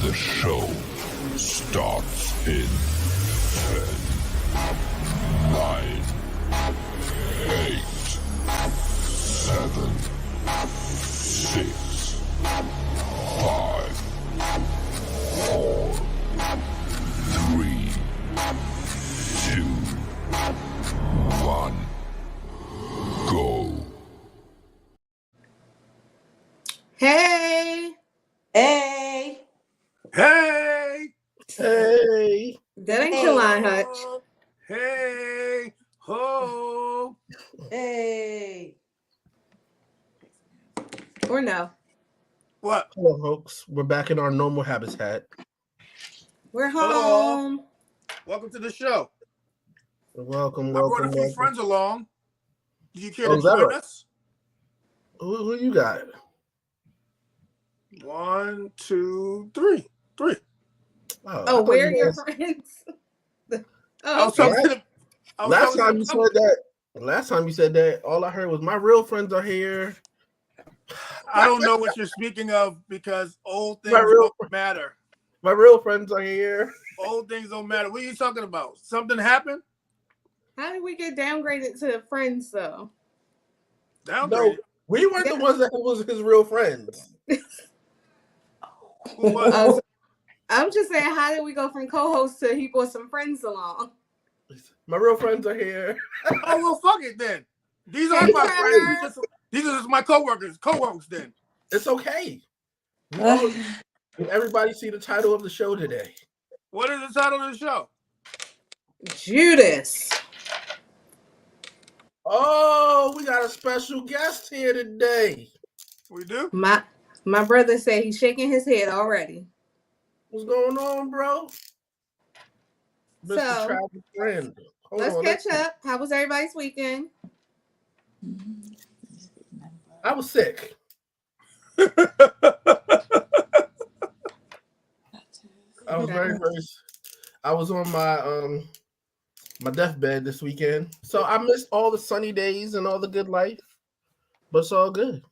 The show starts in 10, 9, 8, 7, 6, 5, 4, 3, 2, 1, go. Hey. Hey. Hey. Hey. That ain't your line, Hutch. Hey. Ho. Hey. Or no. What? Hello, folks. We're back in our normal habitat. We're Hello, all. home. Welcome to the show. Welcome, I brought welcome, a few welcome. friends along. Do you care Oh, to is that join right? us? Who you got? 1, 2, 3. 3. Oh, where are your friends? I was Okay. talking to Last time you said that, all I heard was my real friends are here. I don't know what you're speaking of because old things don't matter. My real friends are here. Old things don't matter. What are you talking about? Something happened? How did we get downgraded to friends, though? Downgraded? No, we weren't the ones that was his real friends. Who was? I'm just saying, how did we go from co-host to he brought some friends along? My real friends are here. Oh, well, fuck it then. These aren't my friends. These are just my coworkers then. It's okay. Everybody see the title of the show today. What is the title of the show? Judas. Oh, we got a special guest here today. We do? My brother said he's shaking his head already. What's going on, bro? Mr. Travis Friend. Let's catch up. How was everybody's weekend? I was sick. I was I was on my deathbed this weekend. So I missed all the sunny days and all the good life. But it's all good.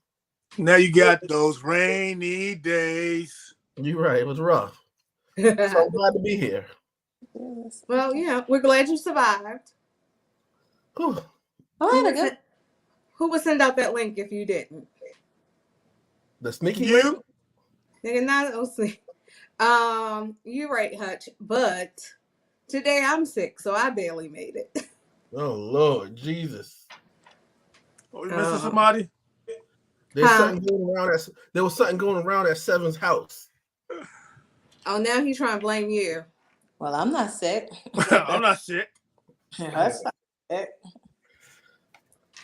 Now you got those rainy days. You're right. It was rough. So I'm glad to be here. Well, yeah, we're glad you survived. Whew. Who would send out that link if you didn't? The sneaky link? Nigga, not OC. You're right, Hutch. But today I'm sick, so I barely made it. Oh Lord Jesus! Oh, you missing somebody? There was something going around at Seven's house. Oh, now he's trying to blame you. Well, I'm not sick. I'm not sick. That's not sick.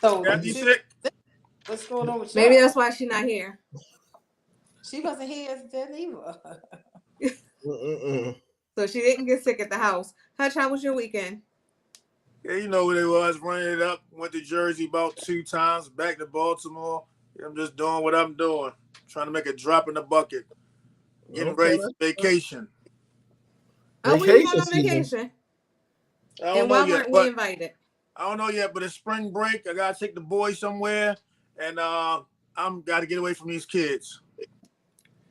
So, you sick? What's going on with you? Maybe that's why she's not here. She wasn't here then either. So she didn't get sick at the house. Hutch, how was your weekend? Yeah, you know what it was. Running it up. Went to Jersey about 2 times. Back to Baltimore. I'm just doing what I'm doing. Trying to make a drop in the bucket. Getting ready for vacation. Oh, we going on vacation? And why weren't we invited? I don't know yet, but it's spring break. I gotta take the boys somewhere, and I'm gotta get away from these kids.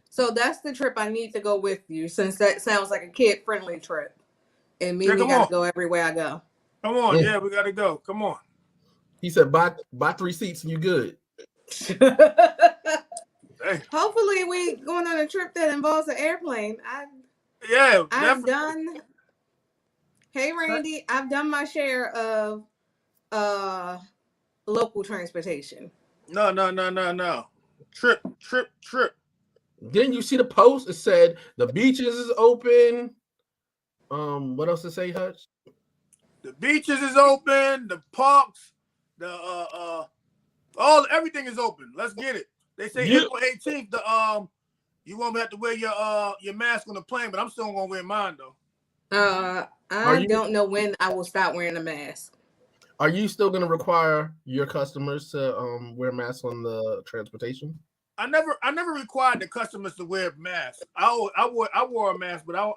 So that's the trip I need to go with you, since that sounds like a kid-friendly trip. And me gotta go everywhere I go. Come on, yeah, we gotta go. Come on. He said, "Buy 3 seats and you good." Hey. Hopefully, we going on a trip that involves an airplane. I've done. Hey, Randy, I've done my share of local transportation. No. Trip. Didn't you see the post? It said the beaches is open. What else to say, Hutch? The beaches is open. The parks. Everything is open. Let's get it. They say April 18th. You won't have to wear your mask on the plane, but I'm still gonna wear mine though. I don't know when I will stop wearing a mask. Are you still going to require your customers to wear masks on the transportation? I never required the customers to wear masks. I wore a mask, but I was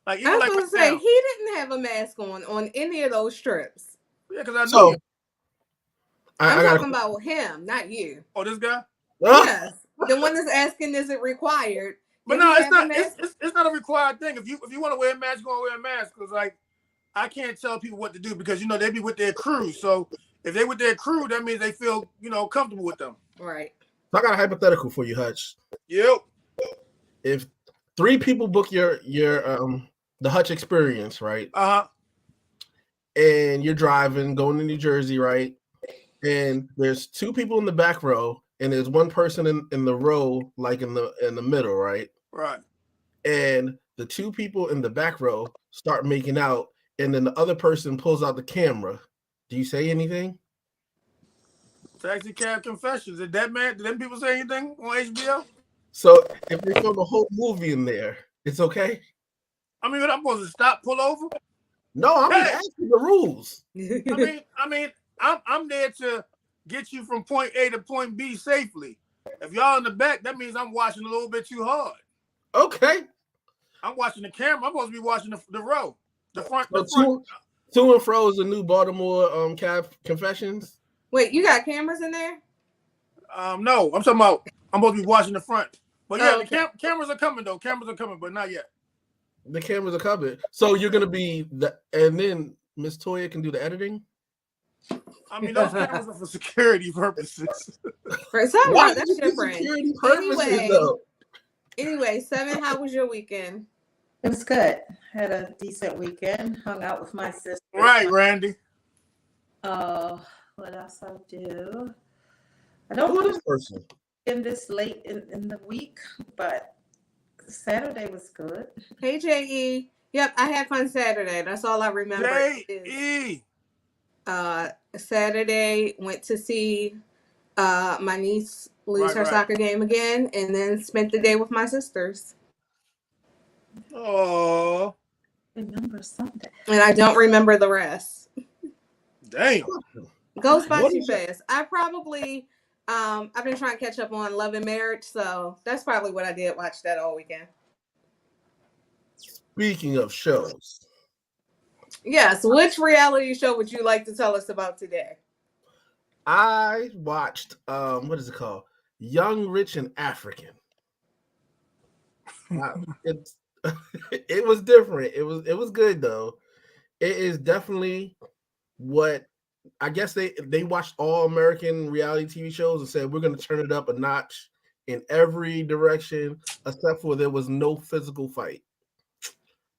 going to say he didn't have a mask on any of those trips. Yeah, because I knew. I'm talking about him, not you. Oh, this guy? Yes, the one that's asking, is it required? But no, it's not a required thing. If you want to wear a mask, go and wear a mask. Because like I can't tell people what to do because they be with their crew. So if they with their crew, that means they feel comfortable with them. Right. So I got a hypothetical for you, Hutch. Yep. If 3 people book your the Hutch experience, right? And you're driving, going to New Jersey, right? And there's 2 people in the back row, and there's 1 person in the row, like in the middle, right? Right. And the 2 people in the back row start making out, and then the other person pulls out the camera. Do you say anything? Taxi Cab Confessions. Did them people say anything on HBO? So if they film the whole movie in there, it's okay? I mean, what, I'm supposed to stop, pull over? No, I'm just asking the rules. I mean, I'm there to get you from point A to point B safely. If y'all in the back, that means I'm watching a little bit too hard. Okay. I'm watching the camera. I'm supposed to be watching the row, the front. So the front. To and Fro is the new Baltimore Cab Confessions. Wait, you got cameras in there? No, I'm talking about I'm supposed to be watching the front. But yeah, okay. The cameras are coming though. Cameras are coming, but not yet. The cameras are coming. So you're gonna be and then Miss Toya can do the editing. I mean, those cameras are for security purposes. For some reason, that's different. Security purposes, though. Anyway, 7, how was your weekend? It was good. Had a decent weekend. Hung out with my sister. Right, Randy. What else I do? I don't want to person in this late in the week, but Saturday was good. Hey, J.E. Yep, I had fun Saturday. That's all I remember. J.E. Saturday, went to see my niece lose her soccer game again, and then spent the day with my sisters. Oh. Remember Sunday. And I don't remember the rest. Damn. Goes by too fast. I probably, I've been trying to catch up on Love and Marriage, so that's probably what I did, watch that all weekend. Speaking of shows. Yes, which reality show would you like to tell us about today? I watched, what is it called? Young, Rich, and African. It was different. It was good though. It is definitely what I guess they watched all American reality TV shows and said we're going to turn it up a notch in every direction except for there was no physical fight.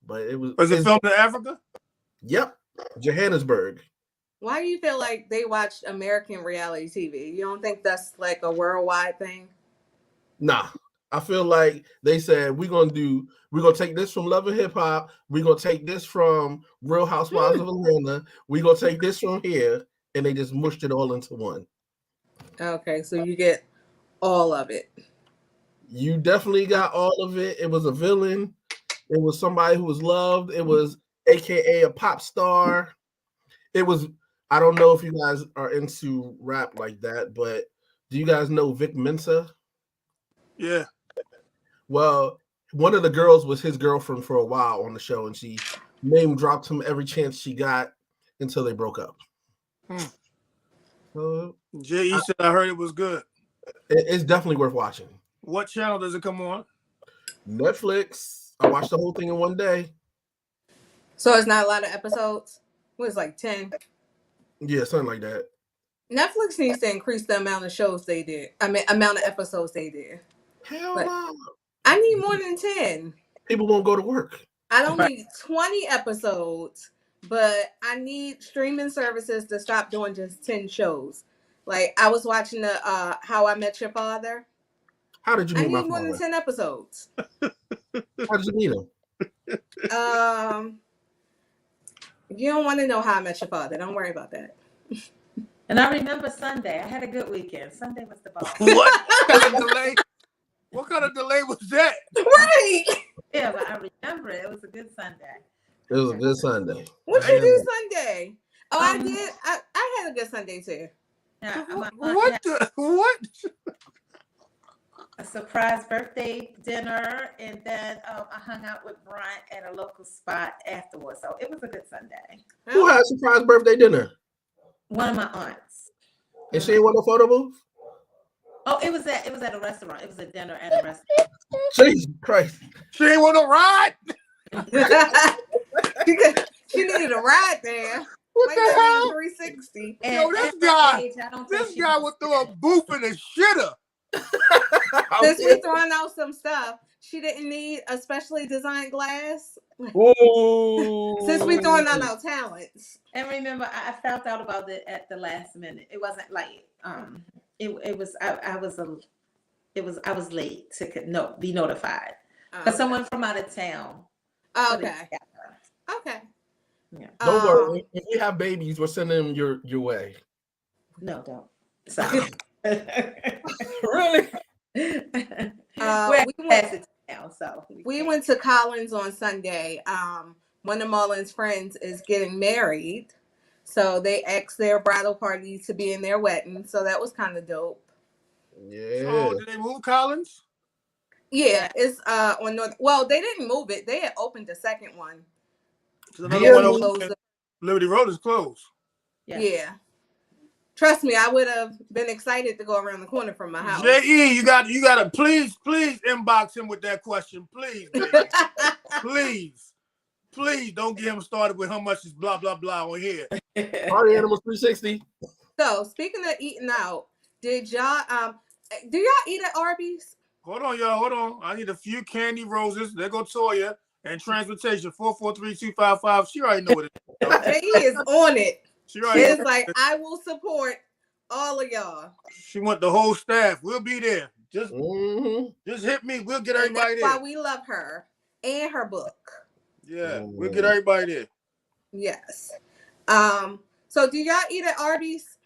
But it was. Was it filmed in Africa? Yep, Johannesburg. Why do you feel like they watched American reality TV? You don't think that's like a worldwide thing? Nah. I feel like they said we're gonna take this from Love and Hip Hop, we're gonna take this from Real Housewives of Atlanta, we're gonna take this from here, and they just mushed it all into one. Okay, so you get all of it. You definitely got all of it. It was a villain, it was somebody who was loved, it was AKA a pop star. It was, I don't know if you guys are into rap like that, but do you guys know Vic Mensa? Yeah. Well, one of the girls was his girlfriend for a while on the show, and she name dropped him every chance she got until they broke up. J.E. said I heard it was good. It's definitely worth watching. What channel does it come on? Netflix. I watched the whole thing in one day. So it's not a lot of episodes? What is like 10? Yeah, something like that. Netflix needs to increase the amount of shows they did. I mean, amount of episodes they did. Hell no. I need more than 10. People won't go to work. I don't need 20 episodes, but I need streaming services to stop doing just 10 shows. Like, I was watching the How I Met Your Father. How did you meet my father? I need more than 10 episodes. How did you meet him? You don't want to know How I Met Your Father. Don't worry about that. And I remember Sunday. I had a good weekend. Sunday was the boss. What kind of delay? What kind of delay was that? Right. Yeah, but I remember it. It was a good Sunday. It was a good Sunday. What you do Sunday? Oh, I did. I had a good Sunday too. Yeah, what? A surprise birthday dinner, and then I hung out with Brian at a local spot afterwards. So it was a good Sunday. Who had a surprise birthday dinner? One of my aunts. And she ain't want no photo booth? Oh, it was at a restaurant. It was a dinner at a restaurant. Jesus Christ. She ain't want to ride. She needed a ride there. What Like the hell? 360. And Yo, this at her guy, age, I don't think this she guy was would throw a booth in a shitter. Since we throwing out some stuff, she didn't need a specially designed glass. Ooh. Since we throwing out our talents. And remember, I found out about it at the last minute. It wasn't like it was I was late to be notified. But someone from out of town. Okay. Okay. Yeah. Don't worry. If we have babies, we're sending them your way. No, don't. Sorry. Really? We went to Collins on Sunday. One of Marlon's friends is getting married, so they asked their bridal party to be in their wedding. So that was kind of dope. Yeah. So did they move Collins? Yeah, it's on North. Well, they didn't move it. They had opened the second one. Liberty Road is closed. Yeah. Trust me, I would have been excited to go around the corner from my house. J.E., you got to please inbox him with that question. Please, baby. Please don't get him started with how much is blah, blah, blah on here. Party Animals 360. So, speaking of eating out, did y'all, do y'all eat at Arby's? Hold on, y'all. Hold on. I need a few candy roses. There go Toya. And transportation, 443-255. She already know what it is. J.E. is on it. She is like, I will support all of y'all. She want the whole staff. We'll be there. Just hit me. We'll get everybody there. That's why we love her and her book. Yeah, we'll get everybody there. Yes. So do y'all eat at Arby's?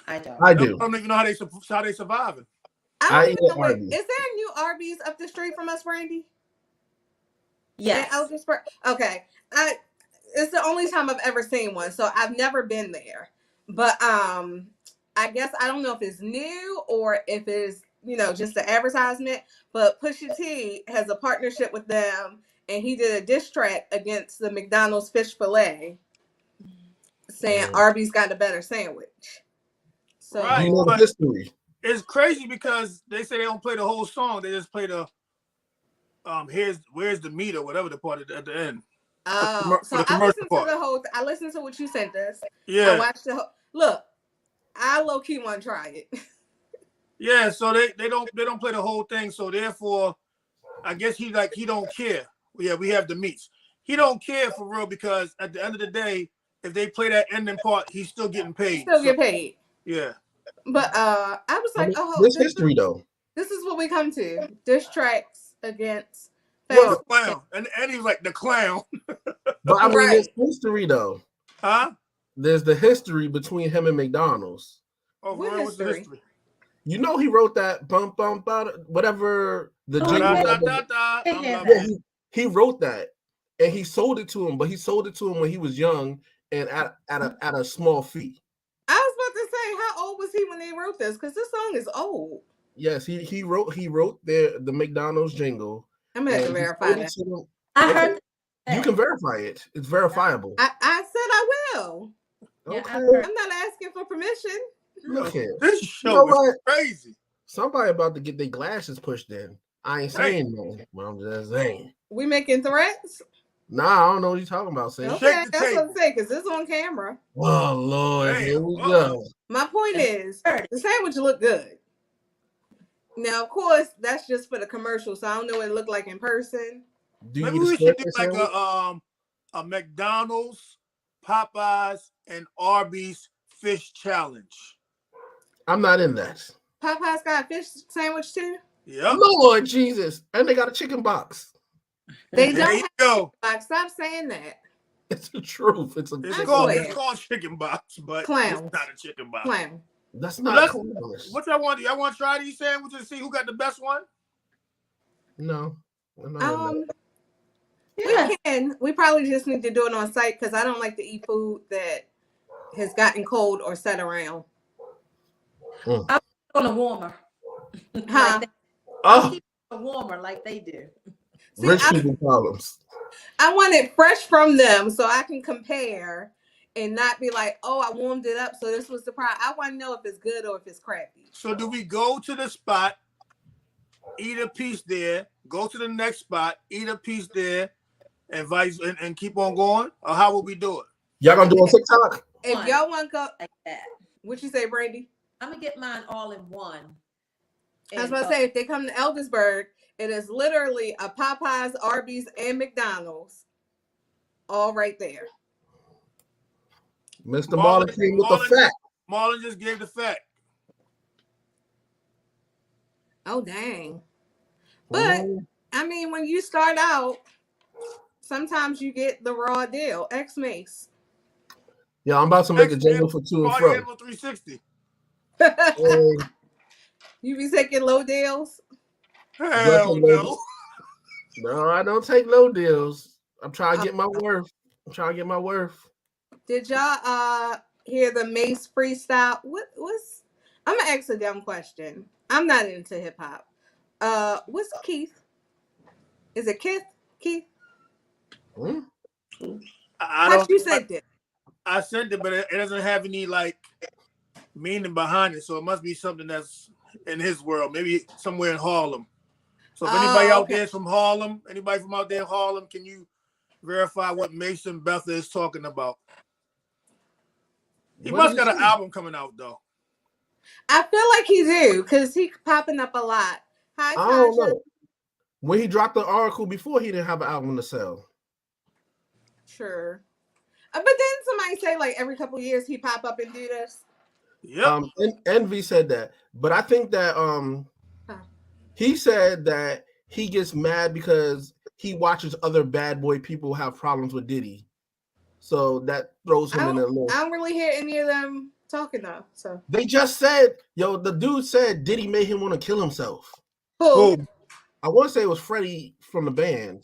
I don't. I do. I don't even know how they surviving. I don't even know. Is there a new Arby's up the street from us, Brandy? Yeah. Okay. It's the only time I've ever seen one, so I've never been there. But I guess I don't know if it's new or if it's just the advertisement. But Pusha T has a partnership with them, and he did a diss track against the McDonald's fish fillet, saying Arby's got a better sandwich. So right, you know the history. It's crazy because they say they don't play the whole song; they just play the where's the meat or whatever the part at the end. Oh, so I listened to the whole. I listened to what you sent us. Yeah, I watched the whole. Look, I low key want to try it. Yeah, so they don't play the whole thing. So therefore, I guess he don't care. Yeah, we have the meats. He don't care for real because at the end of the day, if they play that ending part, he's still getting paid. Get paid. Yeah. But I was like, this history though. This is what we come to. Diss tracks against. The clown, and he was like the clown. But I mean, there's history though. Huh? There's the history between him and McDonald's. Oh, what's the history? You know, he wrote that bump whatever the jingle. He wrote that, and he sold it to him. But he sold it to him when he was young and at a small fee. I was about to say, how old was he when they wrote this? Because this song is old. Yes, he wrote the McDonald's jingle. I'm gonna have to verify that. I heard you can verify it. It's verifiable. I said I will. Okay. I'm not asking for permission. Look here. This show is crazy. Somebody about to get their glasses pushed in. I ain't saying nothing, but I'm just saying. We making threats? Nah, I don't know what you're talking about, Sam. Okay, that's what I'm saying, because this is on camera. Oh, Lord, here we go. My point is, the sandwich look good. Now, of course, that's just for the commercial, so I don't know what it looked like in person. Maybe we should do like a McDonald's, Popeyes, and Arby's fish challenge. I'm not in that. Popeyes got a fish sandwich too? Yeah. Lord Jesus. And they got a chicken box. They don't go. Stop saying that. It's the truth. It's called chicken box, but clown. It's not a chicken box. Clown. That's not what y'all want? Y'all want to try these sandwiches and see who got the best one? No. We can. We probably just need to do it on site because I don't like to eat food that has gotten cold or set around. I'm on a warmer. Huh? A warmer like they do. See, rich people problems. I want it fresh from them so I can compare and not be like, oh, I warmed it up, so this was the problem. I want to know if it's good or if it's crappy. So do we go to the spot, eat a piece there, go to the next spot, eat a piece there, and vice and keep on going? Or how would we do it? Y'all gonna do it on TikTok? If y'all want to go like that. What you say, Brandy? I'm gonna get mine all in one. I was about to say, if they come to Eldersburg, it is literally a Popeyes, Arby's, and McDonald's, all right there. Mr. Marlon came with the fact. Marlon just gave the fact. Oh, dang. But, I mean, when you start out, sometimes you get the raw deal. X Mace. Yeah, I'm about to make a jingle for to and fro. 360. You be taking low deals? Hell no. No, I don't take low deals. I'm trying to get my worth. Did y'all hear the Mace freestyle? What's I'm gonna ask a dumb question. I'm not into hip hop. What's Keith? Is it Keith? Keith? How you sent it? I sent it, but it doesn't have any like meaning behind it. So it must be something that's in his world, maybe somewhere in Harlem. So if anybody out there is from Harlem, anybody from out there in Harlem, can you verify what Mason Betha is talking about? He must got an album coming out though. I feel like he do because he's popping up a lot. Hi, I don't know. When he dropped the article before, he didn't have an album to sell. Sure. But then somebody say like every couple of years he pop up and do this. Yeah. Envy said that, but I think that he said that he gets mad because he watches other bad boy people have problems with Diddy, so that throws him in a little. I don't really hear any of them talking though. So they just said, the dude said Diddy made him want to kill himself. Who? I want to say it was Freddie from the band,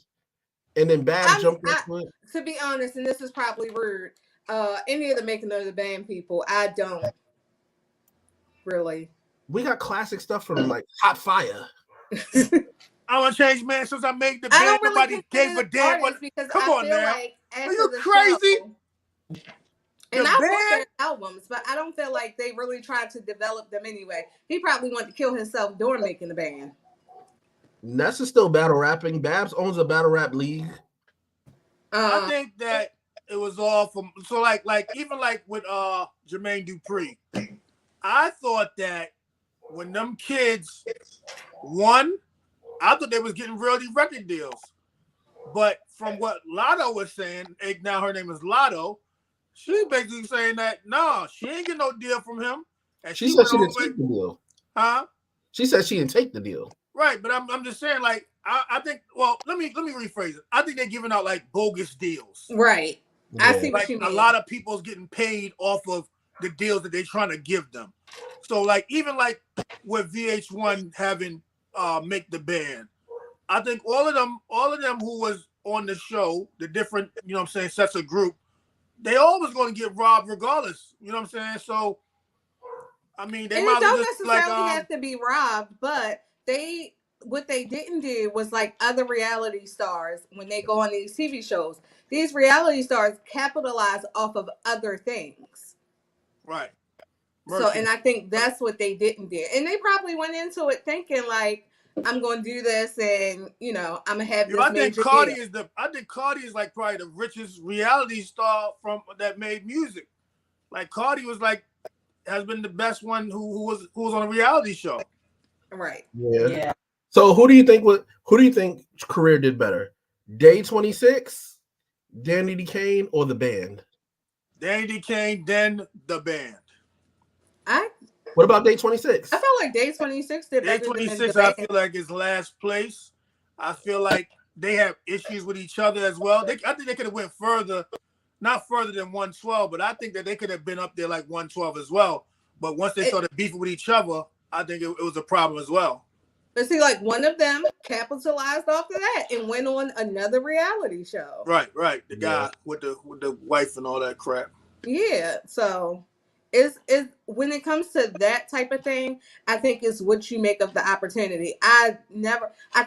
and then Babs jumped into it. To be honest, and this is probably rude, any of the making of the band people, I don't really. We got classic stuff from like Hot Fire. I want to change, man. Since I made the band, really nobody gave a damn. Come on now. Like are you crazy? And I want their albums, but I don't feel like they really tried to develop them anyway. He probably wanted to kill himself during making the band. Ness is still battle rapping. Babs owns a battle rap league. I think that it was all from even with Jermaine Dupri. I thought that when them kids won, I thought they was getting really record deals. But from what Lotto was saying, now her name is Lotto, she basically saying that she ain't getting no deal from him. And she said she didn't take the deal. Huh? She said she didn't take the deal. Right, but I'm just saying, like, I think. Well, let me rephrase it. I think they're giving out like bogus deals. Right. Yeah. I see what you mean. A lot of people's getting paid off of the deals that they're trying to give them. So, like, even like with VH1 having make the band, I think all of them who was on the show, the different, sets of group, they all was going to get robbed regardless. You know what I'm saying? So, I mean, they might don't necessarily have to be robbed, but what they didn't do was like other reality stars when they go on these TV shows. These reality stars capitalize off of other things. Right. So, and I think that's what they didn't do. And they probably went into it thinking like, I'm going to do this and, I'm going to have this major deal. I think Cardi is like probably the richest reality star that made music. Like Cardi was like, has been the best one who was on a reality show. Right. Yeah. So who do you think career did better? Day 26, Danny D. Kane, or the band? Danny D. Kane, then the band. What about Day 26? I felt like Day 26 did better. Day 26, I feel like is last place. I feel like they have issues with each other as well. I think they could have went further, not further than 112, but I think that they could have been up there like 112 as well. But once they started beefing with each other, I think it was a problem as well. But see, like one of them capitalized off of that and went on another reality show. Right. The guy with the wife and all that crap. Yeah. So it's when it comes to that type of thing, I think it's what you make of the opportunity. I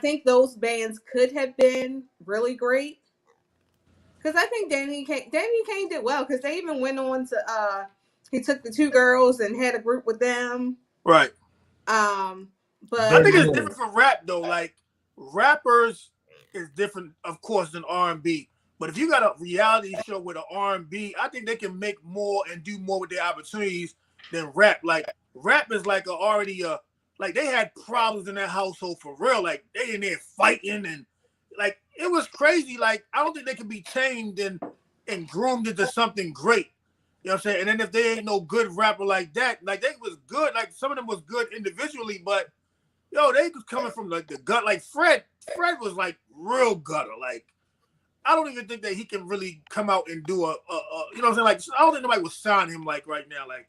think those bands could have been really great. Because I think Danny Kane did well because they even went on to he took the two girls and had a group with them. Right. But I think it's different for rap though. Like rappers is different, of course, than R&B. But if you got a reality show with an R&B, I think they can make more and do more with their opportunities than rap. Like rap is like like they had problems in that household for real. Like they in there fighting and like it was crazy. Like I don't think they can be tamed and groomed into something great. You know what I'm saying? And then if they ain't no good rapper like that, like they was good. Like some of them was good individually, but yo, they was coming from like the gut. Like Fred was like real gutter. Like I don't even think that he can really come out and do a you know what I'm saying? Like I don't think nobody would sign him like right now. Like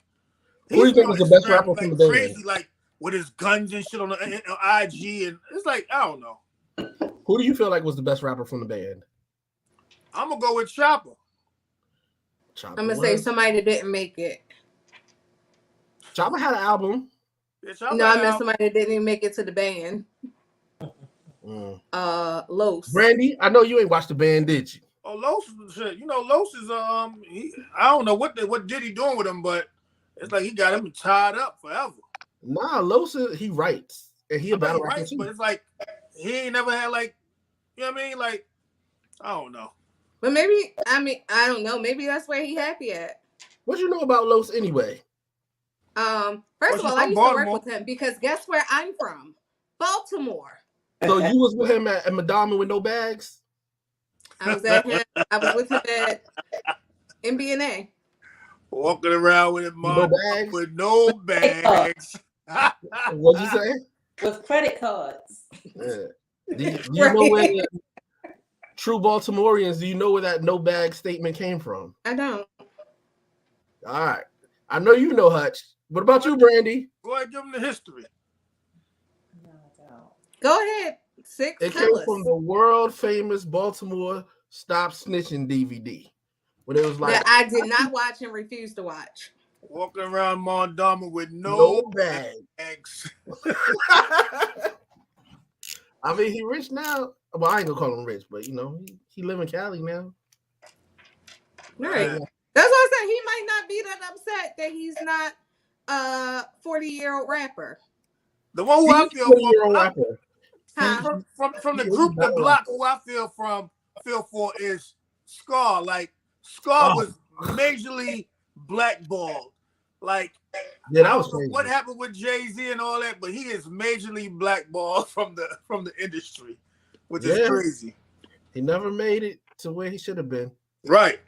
who do you think is the best rapper from the band? Crazy, like with his guns and shit on IG, and it's like I don't know. Who do you feel like was the best rapper from the band? I'm gonna go with Chopper. I'm gonna say somebody that didn't make it. Chopper had an album. Yeah, no, I meant somebody that didn't even make it to the band. Los. Brandy, I know you ain't watched the band, did you? Oh, Los, shit. You know, Los is I don't know what did he doing with him, but it's like he got him tied up forever. Nah, Los he writes and he a battle rapper too. But it's like he ain't never had like, you know what I mean? Like I don't know. But maybe I don't know. Maybe that's where he happy at. What you know about Los anyway? First of all, I used to work with him because guess where I'm from? Baltimore. So you was with him at Madonna with no bags? I was with him at MBNA. Walking around with no bags. With no bags. What'd you say? With credit cards. Yeah. Do you know where true Baltimoreans? Do you know where that no bag statement came from? I don't. All right, I know you know, Hutch. What about you, Brandy? Go ahead, give them the history. No, I don't. Go ahead. It came from the world famous Baltimore Stop Snitching DVD. When it was like that I did not watch and refused to watch. Walking around Mondama with no bags. I mean, he rich now. Well, I ain't gonna call him rich, but you know, he live in Cali now. Right. That's what I said. He might not be that upset that he's not a 40-year-old rapper. The one who I feel from the group, the block, who I feel for is Scar. Like Scar was majorly blackballed. Like yeah, that was crazy. What happened with Jay-Z and all that, but he is majorly blackballed from the industry, which is crazy. He never made it to where he should have been. Right.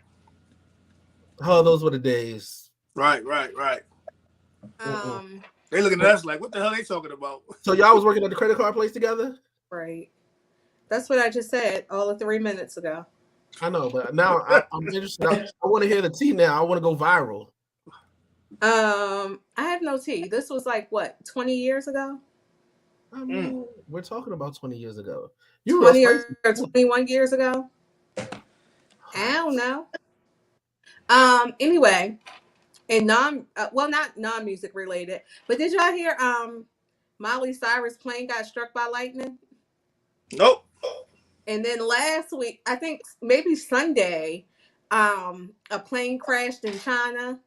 Oh, those were the days. Right. They looking at us like, what the hell are they talking about? So y'all was working at the credit card place together? Right. That's what I just said all of 3 minutes ago. I know, but now I'm interested. I want to hear the tea now. I want to go viral. I have no tea. This was like what, 20 years ago? I mean, we're talking about 20 years ago. 20 or 21 years ago? I don't know. Anyway, and not non-music related, but did y'all hear Miley Cyrus' plane got struck by lightning? Nope. And then last week, I think maybe Sunday, a plane crashed in China.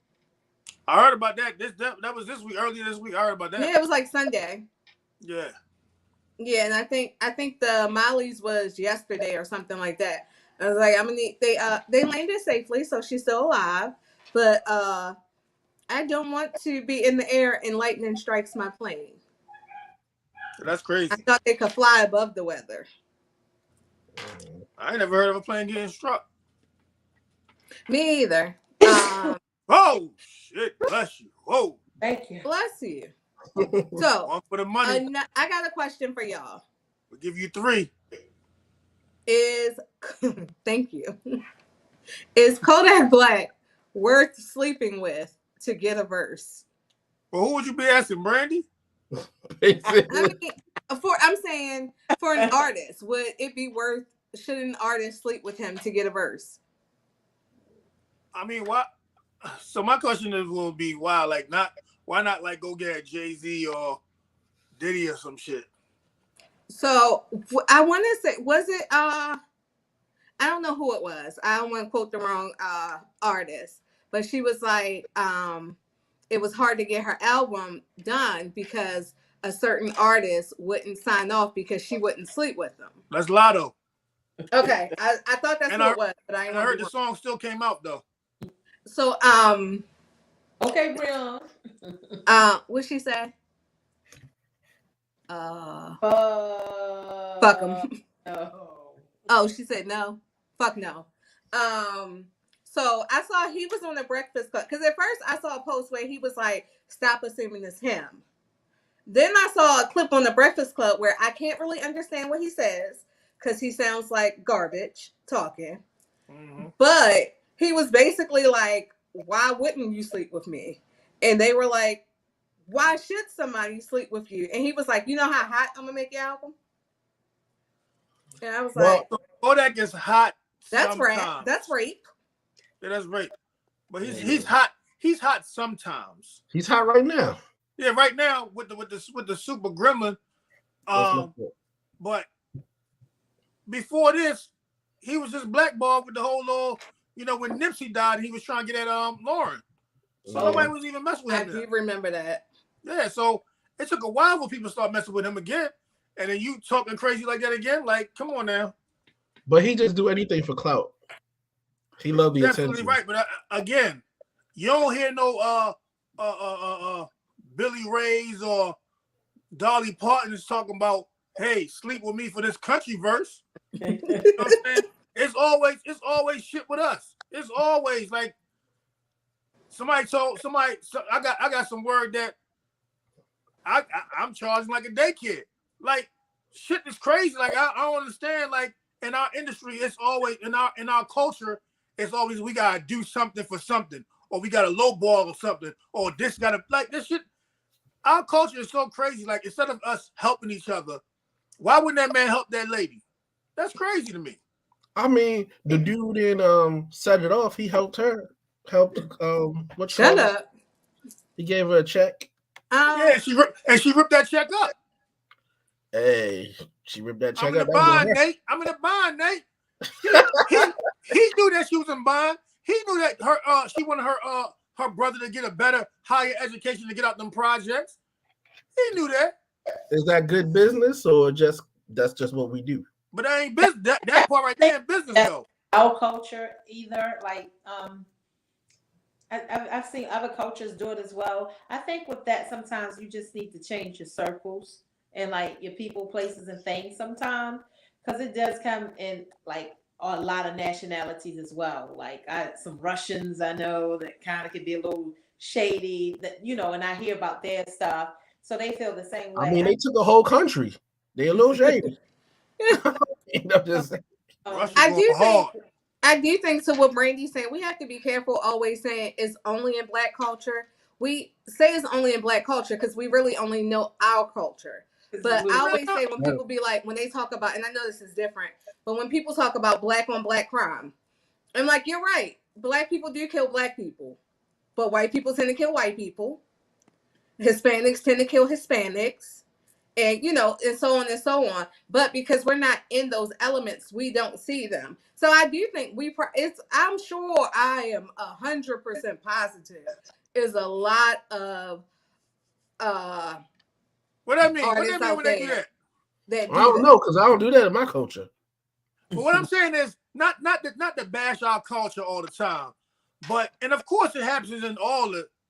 I heard about that. That was this week, earlier this week. I heard about that. Yeah, it was like Sunday. Yeah. Yeah, and I think the Miley's was yesterday or something like that. I was like, they landed safely, so she's still alive. But I don't want to be in the air and lightning strikes my plane. That's crazy. I thought they could fly above the weather. I ain't never heard of a plane getting struck. Me either. Oh shit! Bless you. Whoa. Thank you. Bless you. So one for the money. I got a question for y'all. We'll give you 3. Thank you. Is Kodak Black worth sleeping with to get a verse? Well, who would you be asking, Brandy? I'm saying for an artist, would it be worth? Should an artist sleep with him to get a verse? I mean, why? So my question will be why? Like, why not like go get Jay-Z or Diddy or some shit? So I want to say, was it? I don't know who it was. I don't want to quote the wrong artist, but she was like, it was hard to get her album done because a certain artist wouldn't sign off because she wouldn't sleep with them. That's Lotto. Okay, I thought that's And what it was, but I I heard the song still came out though. So Okay, Brian. What she say? Fuck them. No. Oh, she said no. Fuck no. So I saw he was on the Breakfast Club because at first I saw a post where he was like, "Stop assuming it's him." Then I saw a clip on the Breakfast Club where I can't really understand what he says because he sounds like garbage talking. Mm-hmm. But he was basically like, "Why wouldn't you sleep with me?" And they were like, "Why should somebody sleep with you?" And he was like, "You know how hot I'm gonna make your album?" And I was like, Kodak is hot. That's sometimes. right. That's rape. Yeah, that's rape. But he's hot. He's hot sometimes. He's hot right now. Yeah, right now with the Super Gremlin. But before this, he was just blackballed with the whole little. You know, when Nipsey died, he was trying to get at Lauren. So nobody was even messing with him. I do remember that. Yeah, so it took a while for people to start messing with him again. And then you talking crazy like that again? Like, come on now. But he just do anything for clout. He loved the Definitely attention. Right, but again, you don't hear no Billy Ray's or Dolly Parton's talking about, hey, sleep with me for this country verse. You know what I'm saying? It's always shit with us. It's always like somebody. I got some word that I'm charging like a daycare. Like shit is crazy. Like I don't understand. Like in our industry, it's always in our culture, it's always we gotta do something for something, or we gotta lowball or something, or this gotta like this shit. Our culture is so crazy. Like instead of us helping each other, why wouldn't that man help that lady? That's crazy to me. I mean, the dude in Set It Off, he helped her. Shut up. He gave her a check. Yeah, she ripped that check up. Hey, she ripped that check up. I'm in the bind, Nate. He knew that she was in bind. He knew that she wanted her brother to get a better, higher education to get out them projects. He knew that. Is that good business or that's just what we do? But that ain't business. That part right there ain't business though. Our culture either. Like I've seen other cultures do it as well. I think with that, sometimes you just need to change your circles and like your people, places, and things sometimes, because it does come in like a lot of nationalities as well. Like some Russians I know that kind of could be a little shady, that and I hear about their stuff, so they feel the same way. I mean, they took a whole country. They a little shady. I do think so. What Brandy's saying, we have to be careful always saying it's only in Black culture. We say it's only in Black culture because we really only know our culture. But I always say when people be like, when they talk about, and I know this is different, but when people talk about Black on Black crime, I'm like, you're right. Black people do kill Black people, but white people tend to kill white people. Hispanics tend to kill Hispanics. And, and so on and so on. But because we're not in those elements, we don't see them. So I do think I'm sure I am 100% positive is a lot of what that mean? What that mean when they do that? I don't know, because I don't do that in my culture. But what I'm saying is not to bash our culture all the time, but and of course it happens in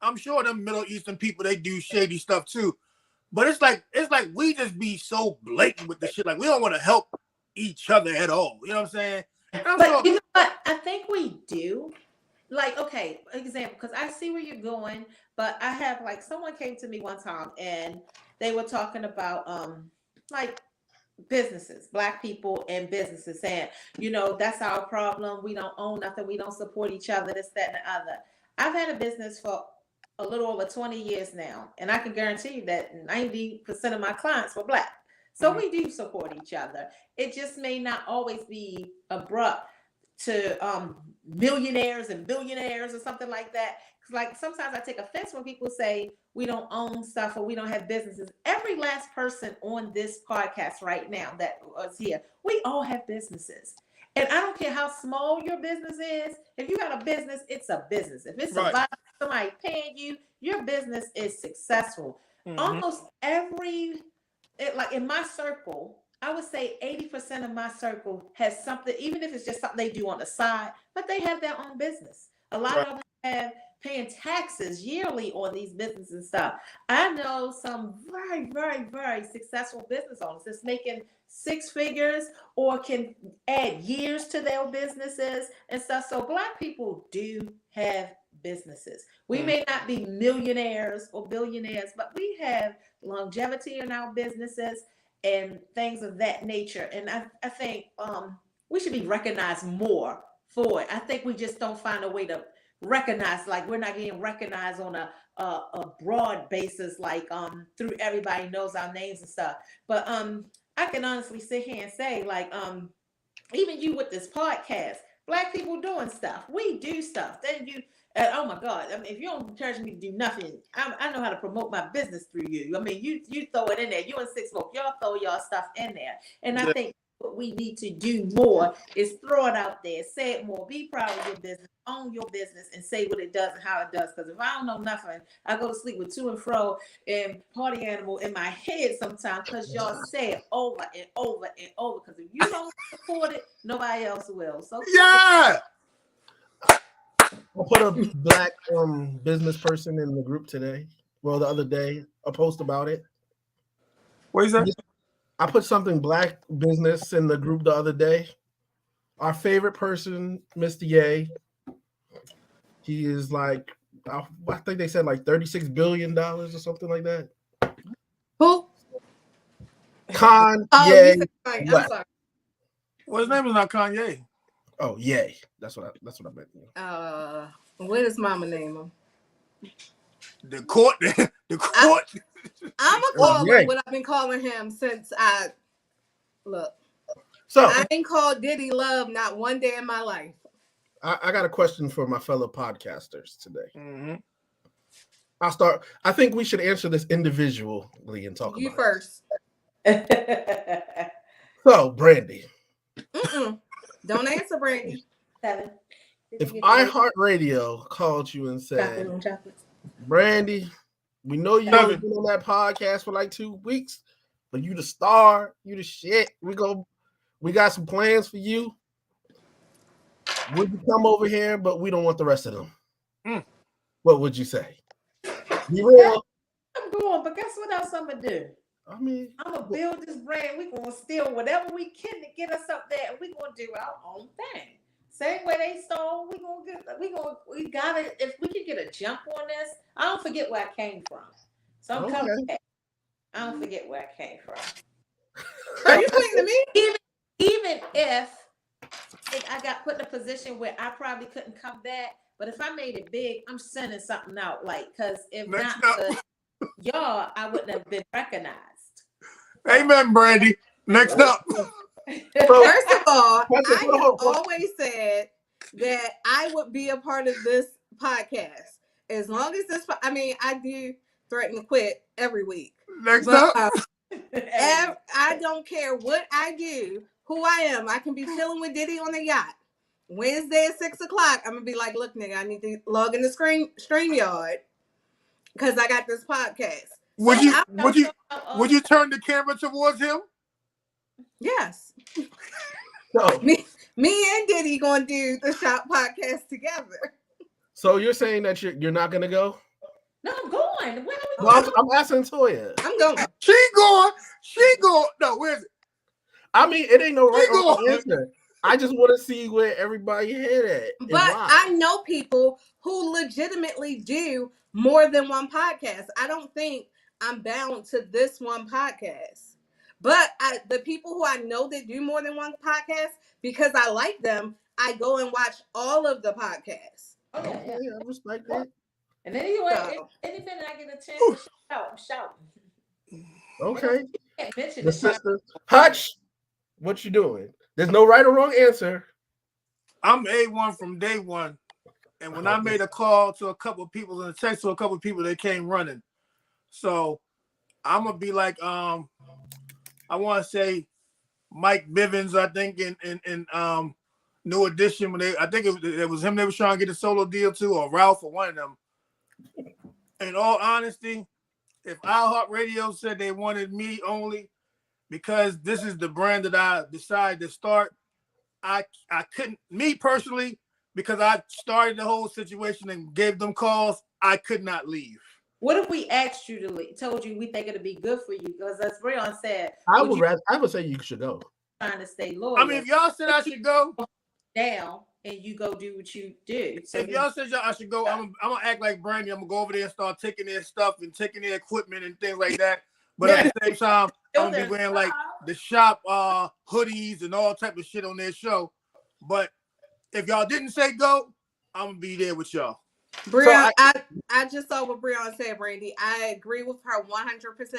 I'm sure them Middle Eastern people, they do shady stuff too. But it's like we just be so blatant with the shit. Like we don't want to help each other at all. You know what I'm saying? But you know what? I think we do. Like, okay, example, because I see where you're going, but I have like someone came to me one time and they were talking about like businesses, Black people and businesses, saying, that's our problem. We don't own nothing. We don't support each other. This, that, and the other. I've had a business for a little over 20 years now, and I can guarantee you that 90% of my clients were Black. So we do support each other. It just may not always be abrupt to millionaires and billionaires or something like that. Because like sometimes I take offense when people say we don't own stuff or we don't have businesses. Every last person on this podcast right now that was here, we all have businesses. And I don't care how small your business is. If you got a business, it's a business. If it's Right. surviving, somebody paying you, your business is successful. Almost like in my circle, I would say 80% of my circle has something, even if it's just something they do on the side, but they have their own business. A lot of them have paying taxes yearly on these businesses and stuff. I know some very, very, very successful business owners that's making six figures or can add years to their businesses and stuff. So Black people do have businesses. We may not be millionaires or billionaires, but we have longevity in our businesses and things of that nature. And I think we should be recognized more for it. I think we just don't find a way to recognize, like we're not getting recognized on a broad basis, like through everybody knows our names and stuff. But I can honestly sit here and say, like, even you with this podcast, Black people doing stuff. We do stuff. Then you, oh my God. I mean, if you don't encourage me to do nothing, I know how to promote my business through you. I mean, you throw it in there. You and Six Smoke, y'all throw y'all stuff in there. And I think what we need to do more is throw it out there, say it more, be proud of your business, own your business, and say what it does and how it does. Because if I don't know nothing, I go to sleep with to and fro and party animal in my head sometimes because y'all say it over and over and over. Because if you don't support it, nobody else will. So Yeah. I put a Black business person in the group today. Well, the other day, a post about it. What is that? I put something Black business in the group the other day. Our favorite person, Mr. Ye. He is like, I think they said like $36 billion or something like that. Who? Kanye. Oh, you said right. I'm West. sorry. Well, his name is not Kanye. Oh, Ye. That's what I meant. What does Mama name him? The court. The court. I'm gonna call him what I've been calling him since I look. So I ain't called Diddy Love not one day in my life. I got a question for my fellow podcasters today. Mm-hmm. I'll start. I think we should answer this individually and talk You about first. it. So, Brandy. Don't answer, Brandy. If iHeartRadio called you and said, Brandy, we know you only been on that podcast for like 2 weeks, but you the star, you the shit. We got some plans for you. Would you come over here, but we don't want the rest of them? What would you say? Be real. I'm going, but guess what else I'm gonna do? I mean, I'm gonna build this brand. We're gonna steal whatever we can to get us up there, and we're gonna do our own thing. Same way they stole, we gotta, if we can get a jump on this, I don't forget where I came from. So I'm coming back. I don't forget where I came from. Are you pointing to me? Even if I got put in a position where I probably couldn't come back, but if I made it big, I'm sending something out, like, because if not for y'all, I wouldn't have been recognized. Amen, Brandy. Next up. First of all, I have always said that I would be a part of this podcast as long as this. I mean, I do threaten to quit every week. Next up. I don't care what I do, who I am. I can be chilling with Diddy on a yacht. Wednesday at 6 o'clock, I'm gonna be like, look, nigga, I need to log in the StreamYard because I got this podcast. Would you turn the camera towards him? Yes. So me and Diddy gonna do the Shop podcast together. So you're saying that you're not gonna go? No, I'm going. Where are we Well, going? I'm asking Toya. I'm going. She going. No, where's it? I mean, it ain't no right or wrong answer. I just want to see where everybody head at. But I know people who legitimately do more than one podcast. I don't think I'm bound to this one podcast. But the people who I know that do more than one podcast, because I like them, I go and watch all of the podcasts. Okay, I respect that. And anyway, any minute I get a chance to shout, I'm shouting. Okay. The sister, Hutch, what you doing? There's no right or wrong answer. I'm A1 from day one. And when I made a call to a couple of people and a text to a couple of people, they came running. So I'm gonna be like, I want to say Mike Bivens, I think, and New Edition when I think it was him they was trying to get a solo deal to, or Ralph, or one of them. In all honesty, if iHeartRadio said they wanted me only because this is the brand that I decided to start, I couldn't, me personally, because I started the whole situation and gave them calls, I could not leave. What if we asked you to leave, told you we think it'll be good for you? Because as Breon said, I would say you should go. Trying to stay loyal. I mean, if y'all said I should go down and you go do what you do. So if y'all said I should go, I'm gonna act like Brandy. I'm gonna go over there and start taking their stuff and taking their equipment and things like that. But at the same time, I'm gonna be wearing like the shop hoodies and all type of shit on their show. But if y'all didn't say go, I'm gonna be there with y'all. Breon, I just saw what Breon said, Brandy. I agree with her 100%.